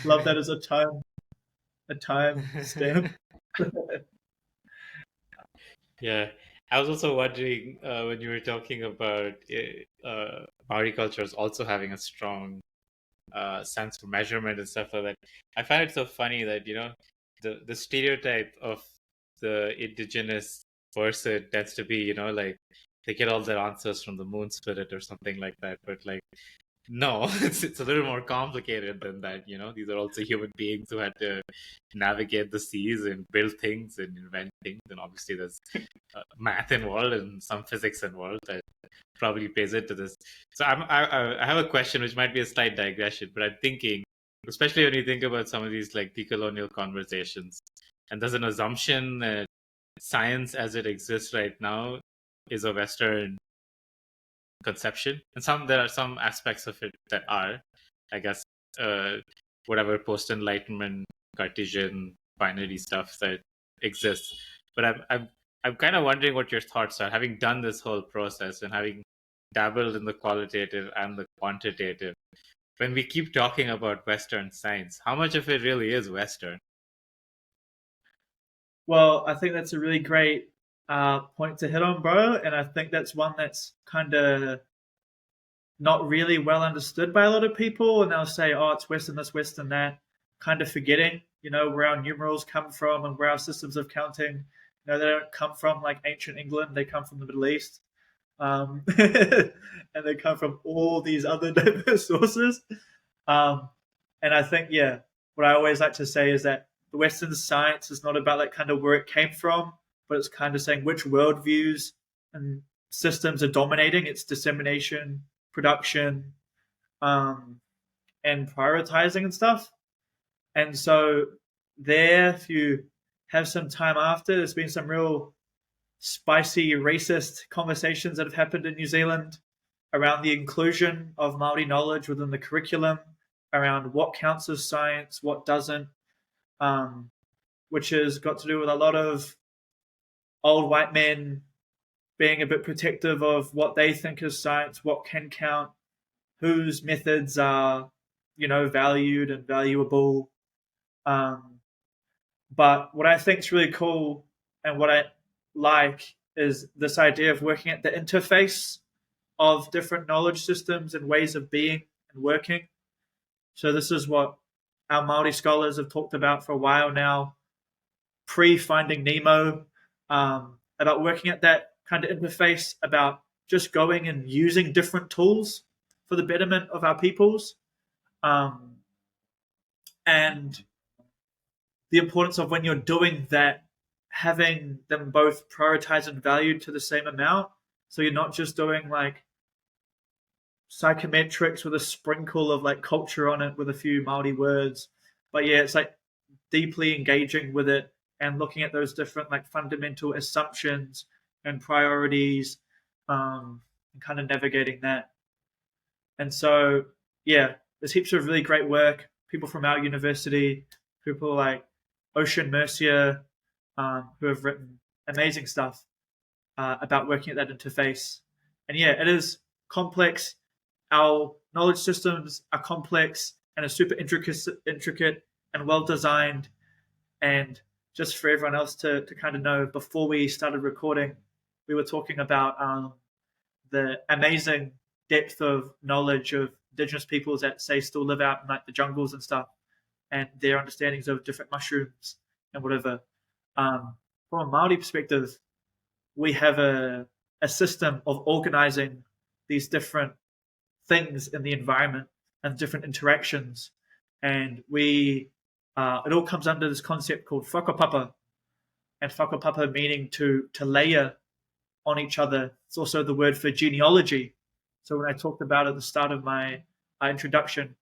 [SPEAKER 2] Love that as a time stamp.
[SPEAKER 3] Yeah. I was also wondering when you were talking about Maori cultures also having a strong sense for measurement and stuff like that. I find it so funny that the stereotype of the indigenous person tends to be like they get all their answers from the moon spirit or something like that. But like no, it's a little more complicated than that. These are also human beings who had to navigate the seas and build things and invent things. And obviously, there's math involved and some physics involved that probably plays into this. So I have a question, which might be a slight digression, but I'm thinking, especially when you think about some of these like decolonial conversations, and there's an assumption that science as it exists right now is a Western conception, and there are some aspects of it that are, I guess, uh, whatever post-enlightenment Cartesian binary stuff that exists. But I'm kind of wondering what your thoughts are, having done this whole process and having dabbled in the qualitative and the quantitative. When we keep talking about Western science, how much of it really is Western?
[SPEAKER 2] Well, I think that's a really great point to hit on, bro. And I think that's one that's kind of not really well understood by a lot of people. And they'll say, oh, it's Western this, Western that, kind of forgetting, where our numerals come from and where our systems of counting, they don't come from like ancient England, they come from the Middle East. And they come from all these other diverse sources. And I think, yeah, what I always like to say is that the Western science is not about like kind of where it came from, but it's kind of saying which worldviews and systems are dominating its dissemination, production, and prioritizing and stuff. And so there, if you have some time after, there's been some real spicy racist conversations that have happened in New Zealand around the inclusion of Māori knowledge within the curriculum, around what counts as science, what doesn't, which has got to do with a lot of old white men being a bit protective of what they think is science, what can count, whose methods are, valued and valuable. But what I think is really cool and what I like is this idea of working at the interface of different knowledge systems and ways of being and working. So this is what our Māori scholars have talked about for a while now, pre-Finding Nemo, about working at that kind of interface, about just going and using different tools for the betterment of our peoples. And the importance of when you're doing that, having them both prioritized and valued to the same amount. So you're not just doing like psychometrics with a sprinkle of like culture on it with a few Māori words. But yeah, it's like deeply engaging with it and looking at those different like fundamental assumptions and priorities, and kind of navigating that. And so, yeah, there's heaps of really great work. People from our university, people like Ocean Mercier, who have written amazing stuff about working at that interface. And yeah, it is complex. Our knowledge systems are complex and are super intricate and well designed. And just for everyone else to kind of know, before we started recording, we were talking about the amazing depth of knowledge of indigenous peoples that say still live out in like the jungles and stuff, and their understandings of different mushrooms and whatever. From a Māori perspective, we have a system of organizing these different things in the environment and different interactions, and we it all comes under this concept called whakapapa, and whakapapa meaning to layer on each other. It's also the word for genealogy. So when I talked about at the start of my introduction,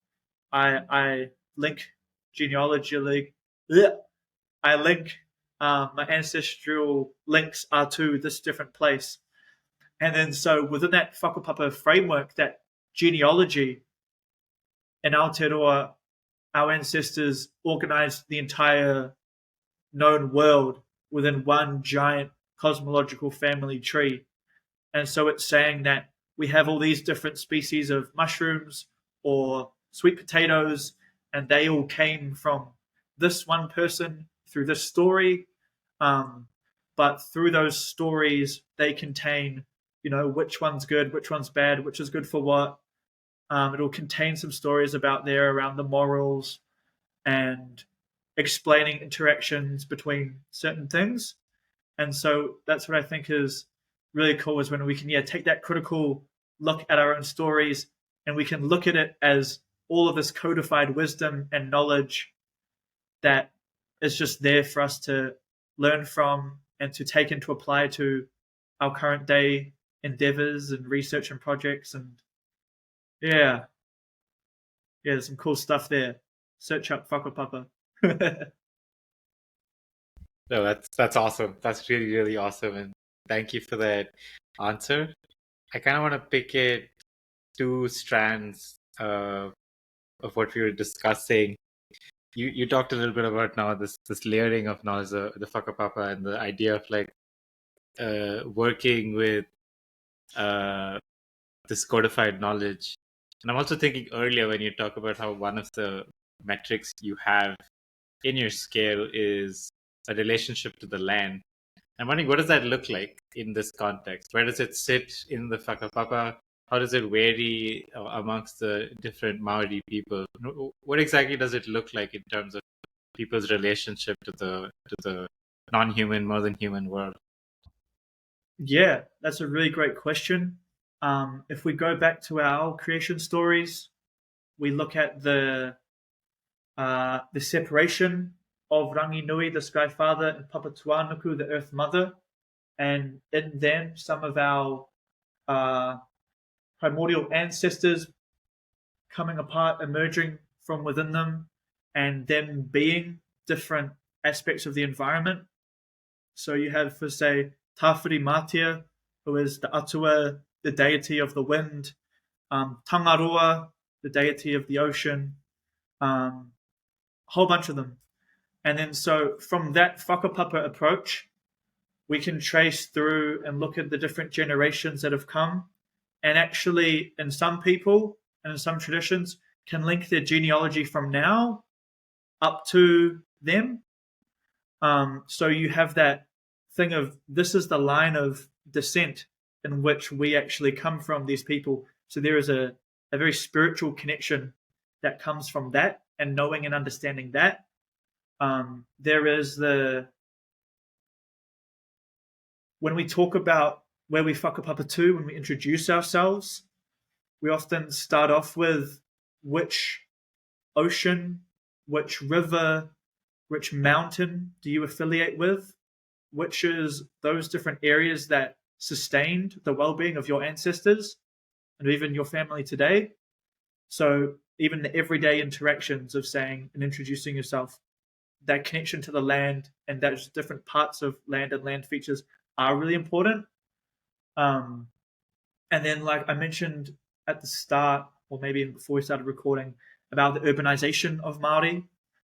[SPEAKER 2] I link genealogy. I link my ancestral links are to this different place, and then so within that whakapapa framework, that genealogy in Aotearoa, our ancestors organized the entire known world within one giant cosmological family tree. And so it's saying that we have all these different species of mushrooms or sweet potatoes, and they all came from this one person through this story. But through those stories, they contain, which one's good, which one's bad, which is good for what. It'll contain some stories about there around the morals and explaining interactions between certain things. And so that's what I think is really cool, is when we can take that critical look at our own stories, and we can look at it as all of this codified wisdom and knowledge that is just there for us to learn from and to take and to apply to our current day endeavors and research and projects. And yeah, there's some cool stuff there. Search up whakapapa.
[SPEAKER 3] No, that's awesome. That's really, really awesome. And thank you for that answer. I kind of want to pick it two strands of what we were discussing. You talked a little bit about now this layering of knowledge, the whakapapa, and the idea of like working with this codified knowledge. And I'm also thinking earlier when you talk about how one of the metrics you have in your scale is a relationship to the land. I'm wondering, what does that look like in this context? Where does it sit in the whakapapa? How does it vary amongst the different Maori people? What exactly does it look like in terms of people's relationship to the non-human, more than human world?
[SPEAKER 2] Yeah, that's a really great question. If we go back to our creation stories, we look at the separation of Rangi Nui, the Sky Father, and Papa Tuanuku, the Earth Mother, and in them, some of our uh, primordial ancestors coming apart, emerging from within them, and them being different aspects of the environment. So you have, for say, Tawhiri Mātia, who is the Atua, the deity of the wind, Tangaroa, the deity of the ocean, a whole bunch of them. And then so from that whakapapa approach, we can trace through and look at the different generations that have come, and actually, in some people and in some traditions, can link their genealogy from now up to them. So you have that thing of this is the line of descent in which we actually come from, these people. So there is a very spiritual connection that comes from that, and knowing and understanding that. There is when we talk about where we whakapapa to, when we introduce ourselves, we often start off with which ocean, which river, which mountain do you affiliate with, which is those different areas that sustained the well-being of your ancestors and even your family today. So even the everyday interactions of saying and introducing yourself, that connection to the land and those different parts of land and land features are really important. And then, like I mentioned at the start, or maybe even before we started recording, about the urbanization of Māori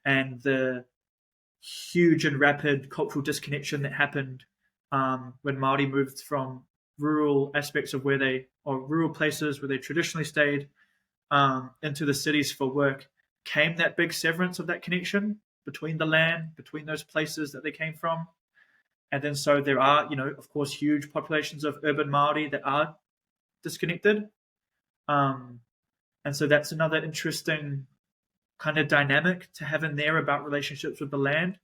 [SPEAKER 2] and the huge and rapid cultural disconnection that happened when Māori moved from rural aspects of rural places where they traditionally stayed into the cities for work, came that big severance of that connection between the land, between those places that they came from. And then so there are, of course, huge populations of urban Māori that are disconnected. And so that's another interesting kind of dynamic to have in there about relationships with the land.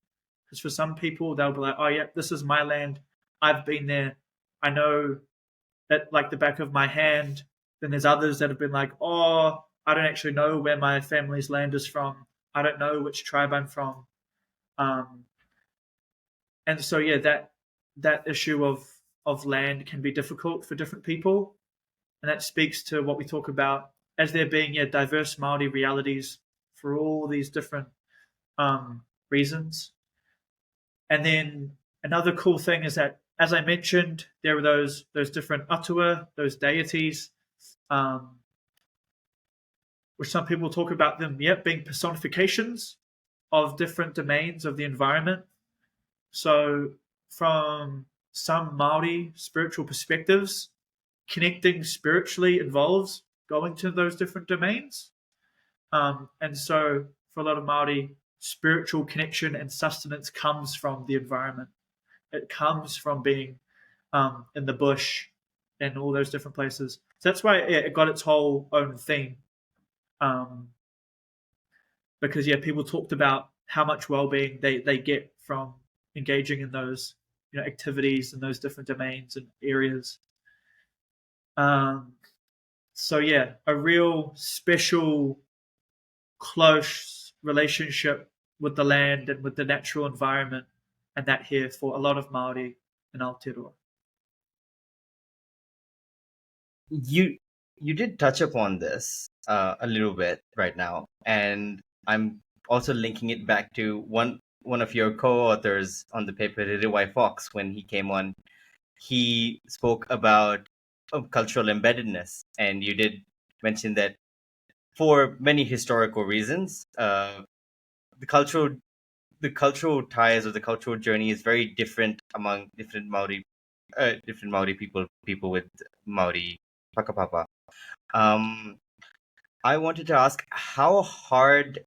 [SPEAKER 2] Because for some people, they'll be like, oh, yeah, this is my land. I've been there. I know that like the back of my hand. Then there's others that have been like, oh, I don't actually know where my family's land is from. I don't know which tribe I'm from. And so, yeah, that issue of land can be difficult for different people. And that speaks to what we talk about as there being diverse Māori realities for all these different reasons. And then another cool thing is that, as I mentioned, there are those different atua, those deities, which some people talk about them, being personifications of different domains of the environment. So, from some Māori spiritual perspectives, connecting spiritually involves going to those different domains. And so, for a lot of Māori, spiritual connection and sustenance comes from the environment. It comes from being in the bush and all those different places. So that's why it got its whole own theme. Because people talked about how much well-being they get from engaging in those activities in those different domains and areas. So a real special, close relationship with the land and with the natural environment, and that here for a lot of Māori in Aotearoa.
[SPEAKER 1] You did touch upon this a little bit right now, and I'm also linking it back to one one of your co-authors on the paper, Ririwai Fox, when he came on, he spoke about cultural embeddedness, and you did mention that for many historical reasons, the cultural the cultural ties or the cultural journey is very different among different Maori people with Maori Pakapapa. Um, I wanted to ask, how hard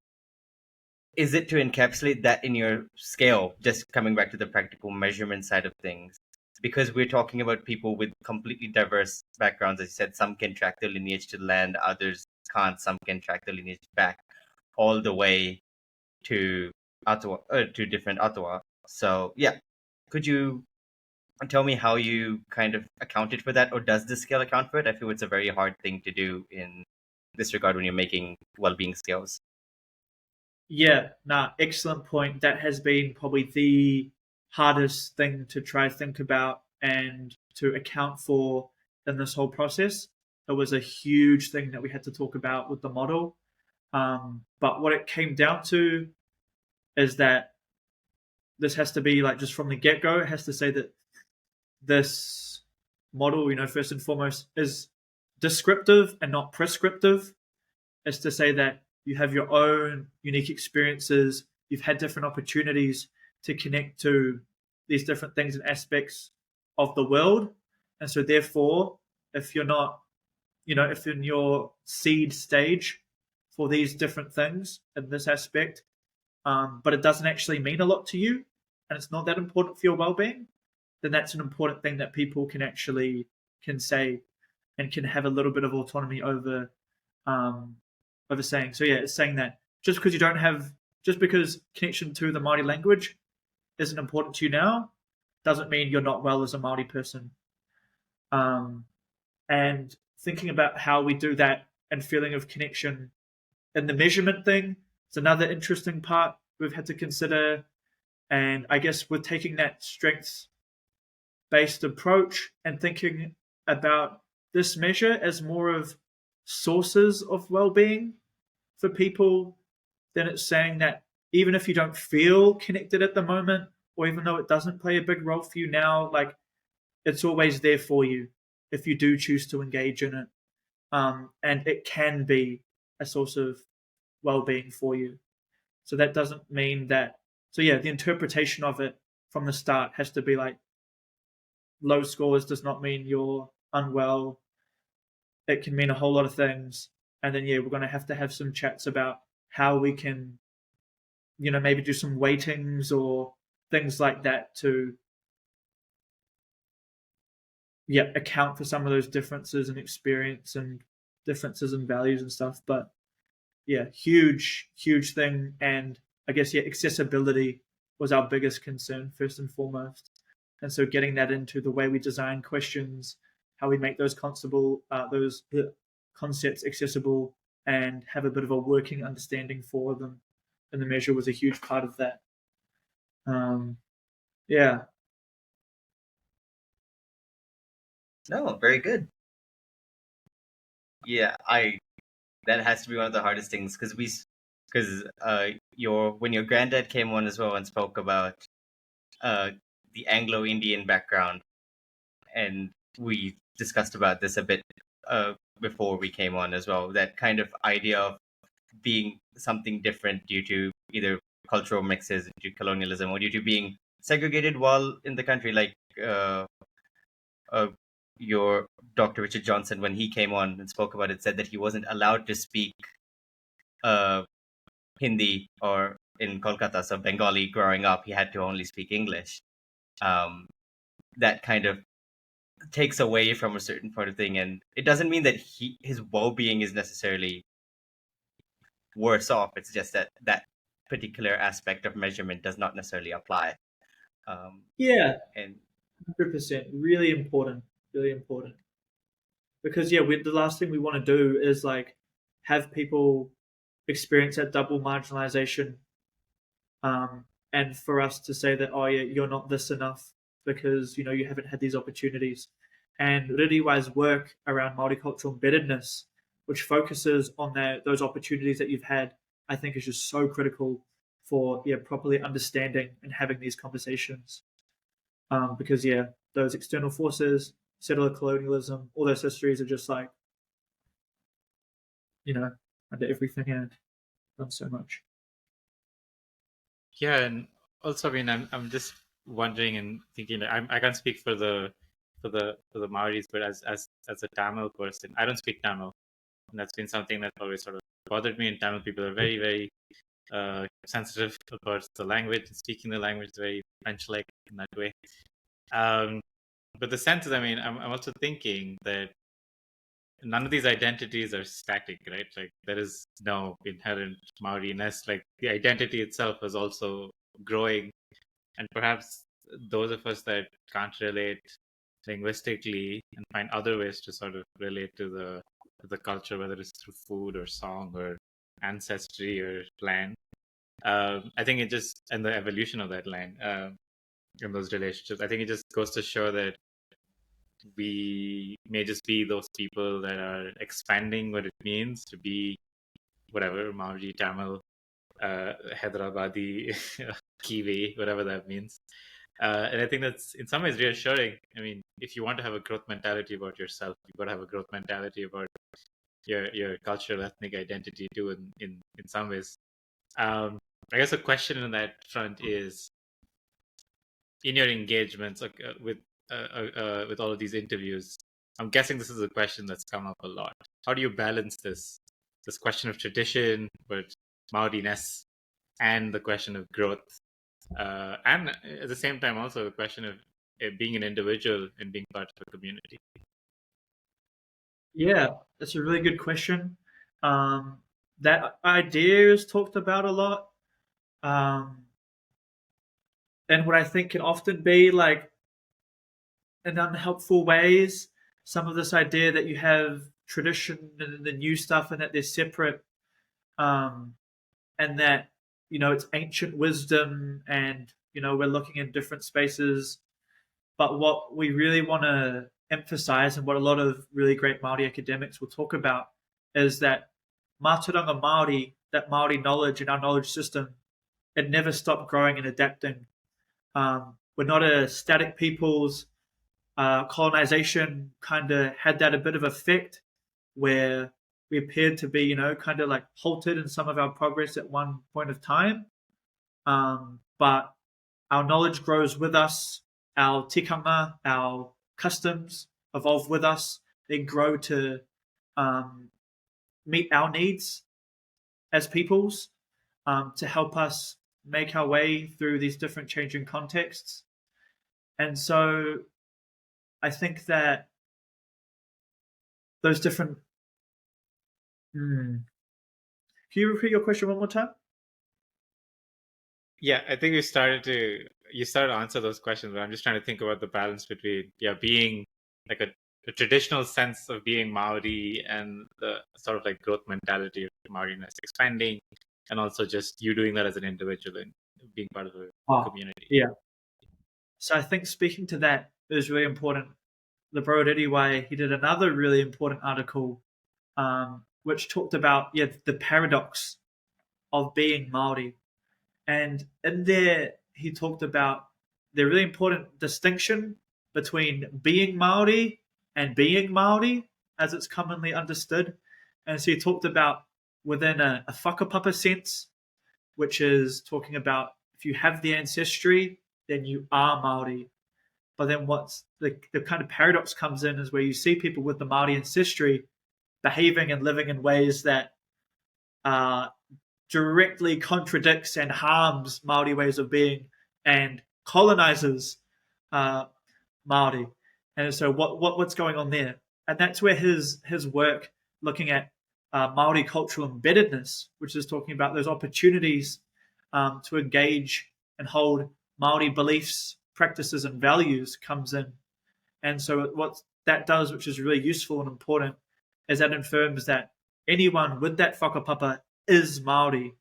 [SPEAKER 1] is it to encapsulate that in your scale? Just coming back to the practical measurement side of things, because we're talking about people with completely diverse backgrounds. As you said, some can track their lineage to the land, others can't. Some can track their lineage back all the way to Ottawa, to different Ottawa. So yeah, could you tell me how you kind of accounted for that, or does the scale account for it? I feel it's a very hard thing to do in this regard when you're making well-being scales.
[SPEAKER 2] Yeah, nah, excellent point. That has been probably the hardest thing to try to think about and to account for in this whole process. It was a huge thing that we had to talk about with the model. But what it came down to is that this has to be like just from the get go, it has to say that this model, first and foremost, is descriptive and not prescriptive. Is to say that you have your own unique experiences, you've had different opportunities to connect to these different things and aspects of the world. And so, therefore, if you're not, if in your seed stage for these different things in this aspect, but it doesn't actually mean a lot to you and it's not that important for your well-being, then that's an important thing that people can say and can have a little bit of autonomy over saying. So yeah, it's saying that just because connection to the Māori language isn't important to you now, doesn't mean you're not well as a Māori person. And thinking about how we do that and feeling of connection and the measurement thing is another interesting part we've had to consider. And I guess we're taking that strengths-based approach and thinking about this measure as more of sources of well-being for people, then it's saying that even if you don't feel connected at the moment, or even though it doesn't play a big role for you now, like it's always there for you if you do choose to engage in it. And it can be a source of well-being for you. So that doesn't mean that. So yeah, the interpretation of it from the start has to be like low scores does not mean you're unwell. It can mean a whole lot of things. And then yeah, we're going to have some chats about how we can, maybe do some weightings or things like that to account for some of those differences in experience and differences in values and stuff. But yeah, huge thing. And I guess accessibility was our biggest concern first and foremost. And so getting that into the way we design questions, how we make those concepts accessible and have a bit of a working understanding for them, and the measure was a huge part of that. Yeah.
[SPEAKER 1] No, very good. Yeah, that has to be one of the hardest things because when your granddad came on as well and spoke about the Anglo-Indian background, and we discussed about this a bit before we came on as well. That kind of idea of being something different due to either cultural mixes, due to colonialism, or due to being segregated while in the country, like your Dr. Richard Johnson, when he came on and spoke about it, said that he wasn't allowed to speak Hindi or in Kolkata, so Bengali growing up, he had to only speak English. That kind of takes away from a certain part of thing, and it doesn't mean that his well-being is necessarily worse off. It's just that particular aspect of measurement does not necessarily apply.
[SPEAKER 2] Yeah,
[SPEAKER 1] and
[SPEAKER 2] 100%. Really important. Because the last thing we want to do is like have people experience that double marginalization, and for us to say that, oh yeah, you're not this enough because you haven't had these opportunities. And Ririwai's work around multicultural embeddedness, which focuses on those opportunities that you've had, I think is just so critical for properly understanding and having these conversations. Because those external forces, settler colonialism, all those histories are just like, under everything and done so much.
[SPEAKER 3] Yeah, and also, I mean, I'm just wondering and thinking that I can't speak for the Maoris, but as a Tamil person, I don't speak Tamil, and that's been something that always sort of bothered me. And Tamil people are very, very sensitive about the language and speaking the language very French-like in that way. But the sense is, I mean, I'm also thinking that none of these identities are static, right? Like there is no inherent Maori-ness. Like the identity itself is also growing, and perhaps those of us that can't relate linguistically and find other ways to sort of relate to the culture, whether it's through food or song or ancestry or land. I think it just, and the evolution of that land in those relationships, I think it just goes to show that we may just be those people that are expanding what it means to be whatever, Maori, Tamil, Hyderabadi, Kiwi, whatever that means. And I think that's in some ways reassuring. I mean, if you want to have a growth mentality about yourself, you've got to have a growth mentality about your cultural ethnic identity too. In some ways, I guess a question on that front is, in your engagements with all of these interviews, I'm guessing this is a question that's come up a lot. How do you balance this question of tradition, but Maori-ness, and the question of growth, and at the same time also the question of being an individual and being part of a community?
[SPEAKER 2] Yeah, that's a really good question. That idea is talked about a lot. And what I think can often be like in unhelpful ways, some of this idea that you have tradition and the new stuff and that they're separate, and that, it's ancient wisdom and, we're looking in different spaces. But what we really want to emphasize, and what a lot of really great Māori academics will talk about, is that mātauranga Māori, that Māori knowledge and our knowledge system, it never stopped growing and adapting. We're not a static peoples. Colonization kind of had that a bit of effect where we appeared to be, kind of like halted in some of our progress at one point of time. But our knowledge grows with us, our tikanga, our customs evolve with us. They grow to meet our needs as peoples, to help us make our way through these different changing contexts. And so I think that those different... Can you repeat your question one more time?
[SPEAKER 3] Yeah, I think you started to answer those questions, but I'm just trying to think about the balance between being like a traditional sense of being Maori and the sort of like growth mentality of Maori-ness expanding, and also just you doing that as an individual and being part of a community.
[SPEAKER 2] Yeah. So I think speaking to that is really important. The Broderiwai, he did another really important article, which talked about the paradox of being Maori. And in there, he talked about the really important distinction between being Maori and being Maori, as it's commonly understood. And so he talked about within a whakapapa sense, which is talking about if you have the ancestry, then you are Maori. But then what's the kind of paradox comes in is where you see people with the Maori ancestry behaving and living in ways that directly contradicts and harms Maori ways of being and colonizes Maori. And so what's going on there? And that's where his work looking at Maori cultural embeddedness, which is talking about those opportunities to engage and hold Maori beliefs, practices, and values comes in. And so what that does, which is really useful and important, is that affirms that anyone with that whakapapa is Maori,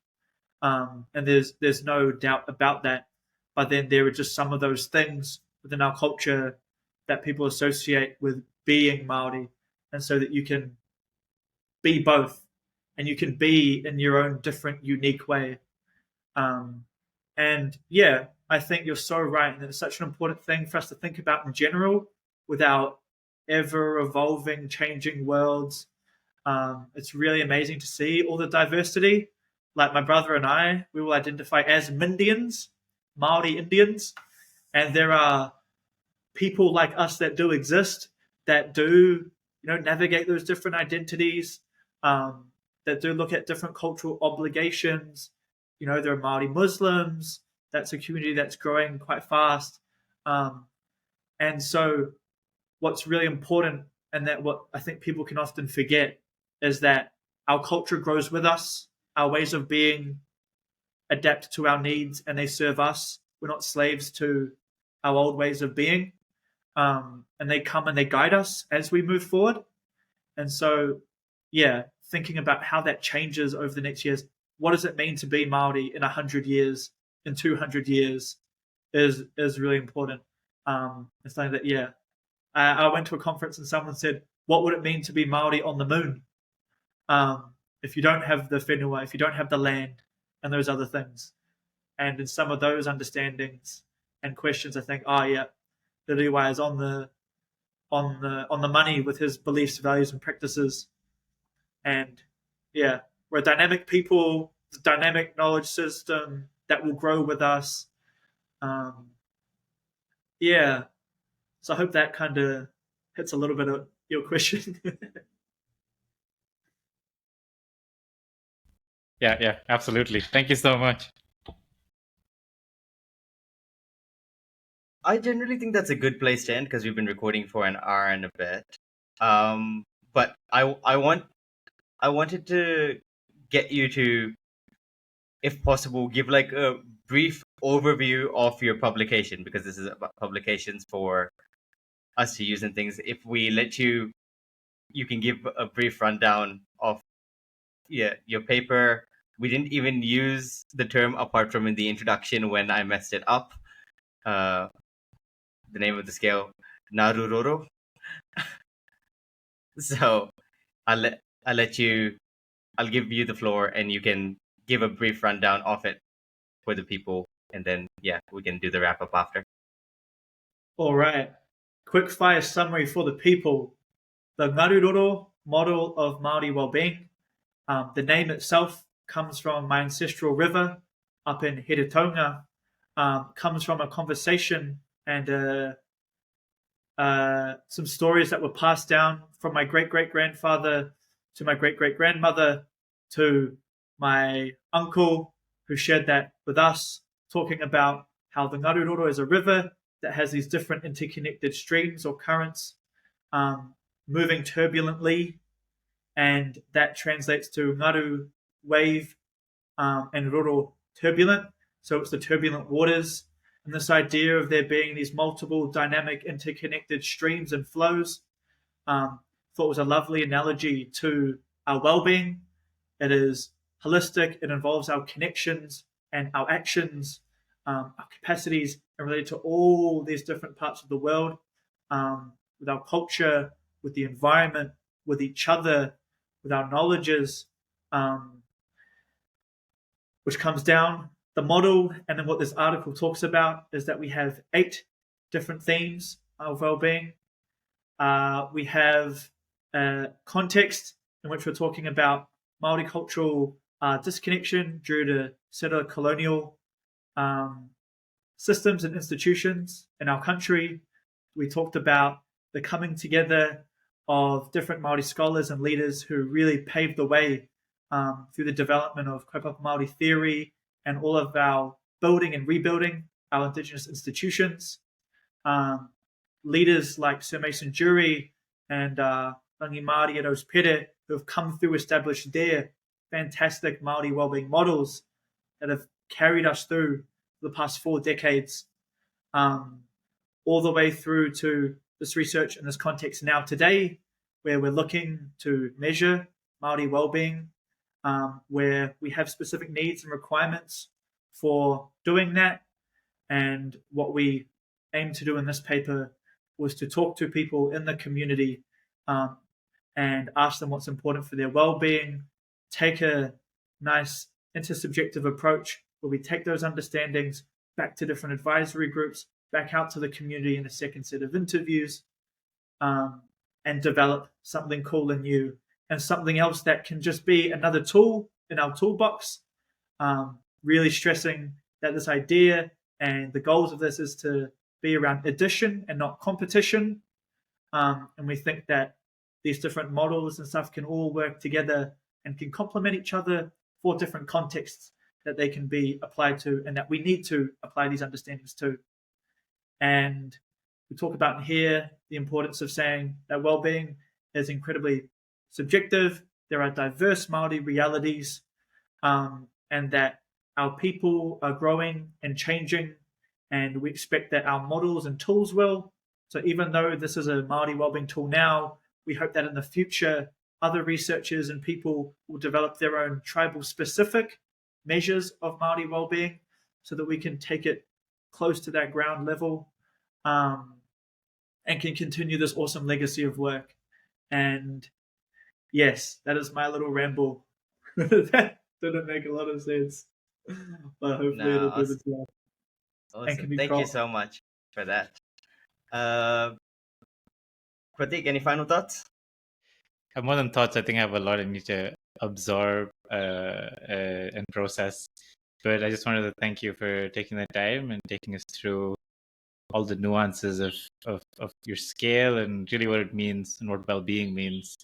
[SPEAKER 2] and there's no doubt about that. But then there are just some of those things within our culture that people associate with being Maori, and so that you can be both, and you can be in your own different, unique way. And yeah, I think you're so right, and it's such an important thing for us to think about in general with our ever evolving, changing worlds. It's really amazing to see all the diversity. Like my brother and I, we will identify as Mindians, Māori Indians, and there are people like us that do exist, that do navigate those different identities, that do look at different cultural obligations. There are Māori Muslims. That's a community that's growing quite fast, and so what's really important, and that what I think people can often forget, is that our culture grows with us. Our ways of being adapt to our needs, and they serve us. We're not slaves to our old ways of being, and they come and they guide us as we move forward. And so, yeah, thinking about how that changes over the next years. What does it mean to be Māori in 100 years, in 200 years, is really important. It's something that, yeah, I went to a conference and someone said, what would it mean to be Māori on the moon? If you don't have the whenua, if you don't have the land and those other things. And in some of those understandings and questions, I think, oh yeah, the Riwai is on the money with his beliefs, values, and practices. And yeah, we're a dynamic people, a dynamic knowledge system that will grow with us. Yeah, so I hope that kind of hits a little bit of your question.
[SPEAKER 3] Yeah, absolutely. Thank you so much.
[SPEAKER 1] I generally think that's a good place to end because we've been recording for an hour and a bit. But I wanted to get you to, if possible, give like a brief overview of your publication, because this is about publications for us to use and things. If we let you, you can give a brief rundown of your paper. We didn't even use the term apart from in the introduction when I messed it up. The name of the scale, Ngaruroro. So I'll let you. I'll give you the floor, and you can give a brief rundown of it for the people, and then we can do the wrap up after.
[SPEAKER 2] All right. Quick fire summary for the people. The Ngaruroro model of Māori wellbeing. The name itself comes from my ancestral river up in Hiritonga. Comes from a conversation and some stories that were passed down from my great-great-grandfather to my great-great-grandmother to my uncle, who shared that with us, talking about how the Ngaruroro is a river that has these different interconnected streams or currents moving turbulently, and that translates to Ngaru, wave, and Roro, turbulent. So it's the turbulent waters, and this idea of there being these multiple dynamic interconnected streams and flows, thought was a lovely analogy to our well-being. It is holistic. It involves our connections and our actions, our capacities, and related to all these different parts of the world, with our culture, with the environment, with each other, with our knowledges, which comes down. The model, and then what this article talks about, is that we have 8 different themes of well-being. We have a context in which we're talking about multicultural disconnection due to settler colonial systems and institutions in our country. We talked about the coming together of different Māori scholars and leaders who really paved the way through the development of kaupapa Māori theory and all of our building and rebuilding our Indigenous institutions. Leaders like Sir Mason Jury and Rangi Māori at Pere, who have come through, established their fantastic Māori wellbeing models that have carried us through the past 4 decades, all the way through to this research in this context now today, where we're looking to measure Māori wellbeing, where we have specific needs and requirements for doing that. And what we aim to do in this paper was to talk to people in the community and ask them what's important for their well-being, take a nice intersubjective approach where we take those understandings back to different advisory groups, back out to the community in a second set of interviews, and develop something cool and new, and something else that can just be another tool in our toolbox. Really stressing that this idea and the goals of this is to be around addition and not competition. And we think that these different models and stuff can all work together and can complement each other for different contexts that they can be applied to, and that we need to apply these understandings to. And we talk about here the importance of saying that well-being is incredibly subjective. There are diverse Māori realities, and that our people are growing and changing, and we expect that our models and tools will. So even though this is a Māori wellbeing tool now, we hope that in the future, other researchers and people will develop their own tribal-specific measures of Māori wellbeing so that we can take it close to that ground level, and can continue this awesome legacy of work. And yes, that is my little ramble. That didn't make a lot of sense, but hopefully it'll do the job.
[SPEAKER 1] Awesome. Thank you so much for that. Pratik, any final thoughts?
[SPEAKER 3] I have more than thoughts. I think I have a lot I need to absorb and process. But I just wanted to thank you for taking the time and taking us through all the nuances of your scale and really what it means and what well-being means.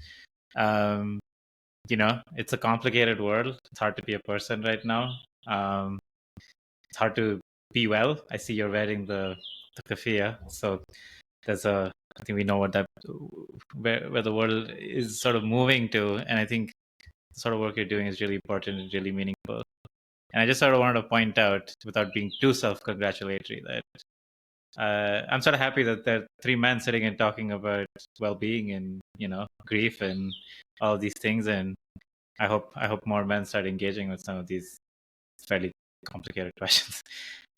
[SPEAKER 3] It's a complicated world. It's hard to be a person right now. It's hard to be well. I see you're wearing the keffiyeh, so I think we know where the world is sort of moving to, and I think the sort of work you're doing is really important and really meaningful. And I just sort of wanted to point out, without being too self-congratulatory, that I'm sort of happy that there are three men sitting and talking about well-being and grief and all these things, and I hope more men start engaging with some of these fairly complicated questions.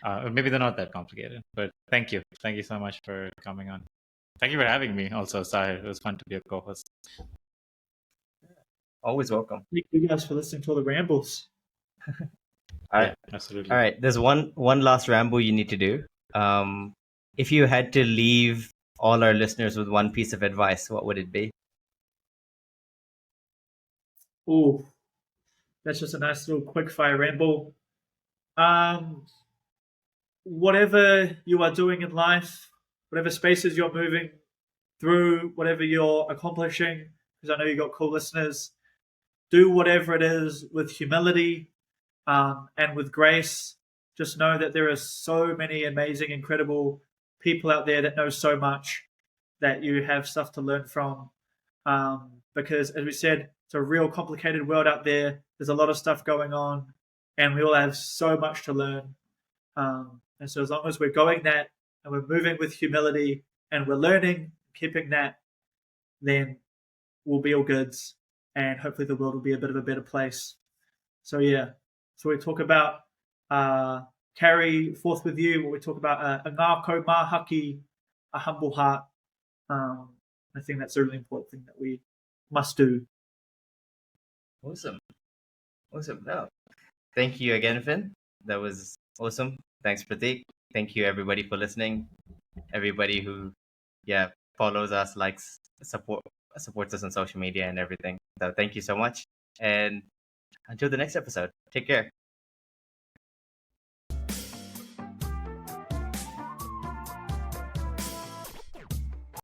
[SPEAKER 3] Or maybe they're not that complicated, but thank you so much for coming on. Thank you for having me also, Sahir. It was fun to be a co-host.
[SPEAKER 1] Always welcome.
[SPEAKER 2] Thank you guys for listening to all the rambles.
[SPEAKER 1] Yeah,
[SPEAKER 3] absolutely.
[SPEAKER 1] All right, there's one last ramble you need to do. If you had to leave all our listeners with one piece of advice, what would it be?
[SPEAKER 2] Oh, that's just a nice little quick fire ramble. Whatever you are doing in life, whatever spaces you're moving through, whatever you're accomplishing, because I know you got cool listeners, do whatever it is with humility and with grace. Just know that there are so many amazing, incredible people out there that know so much, that you have stuff to learn from. Because, as we said, it's a real complicated world out there. There's a lot of stuff going on, and we all have so much to learn. And so as long as we're going that, and we're moving with humility, and we're learning, keeping that, then we'll be all goods, and hopefully the world will be a bit of a better place. So yeah, so we talk about carry forth with you what we talk about, a ngāko mahaki, a humble heart. I think that's a really important thing that we must do.
[SPEAKER 1] Awesome. No, thank you again, Finn. That was awesome. Thanks, Pratik. Thank you, everybody, for listening. Everybody who, follows us, likes, supports us on social media and everything. So thank you so much. And until the next episode, take care.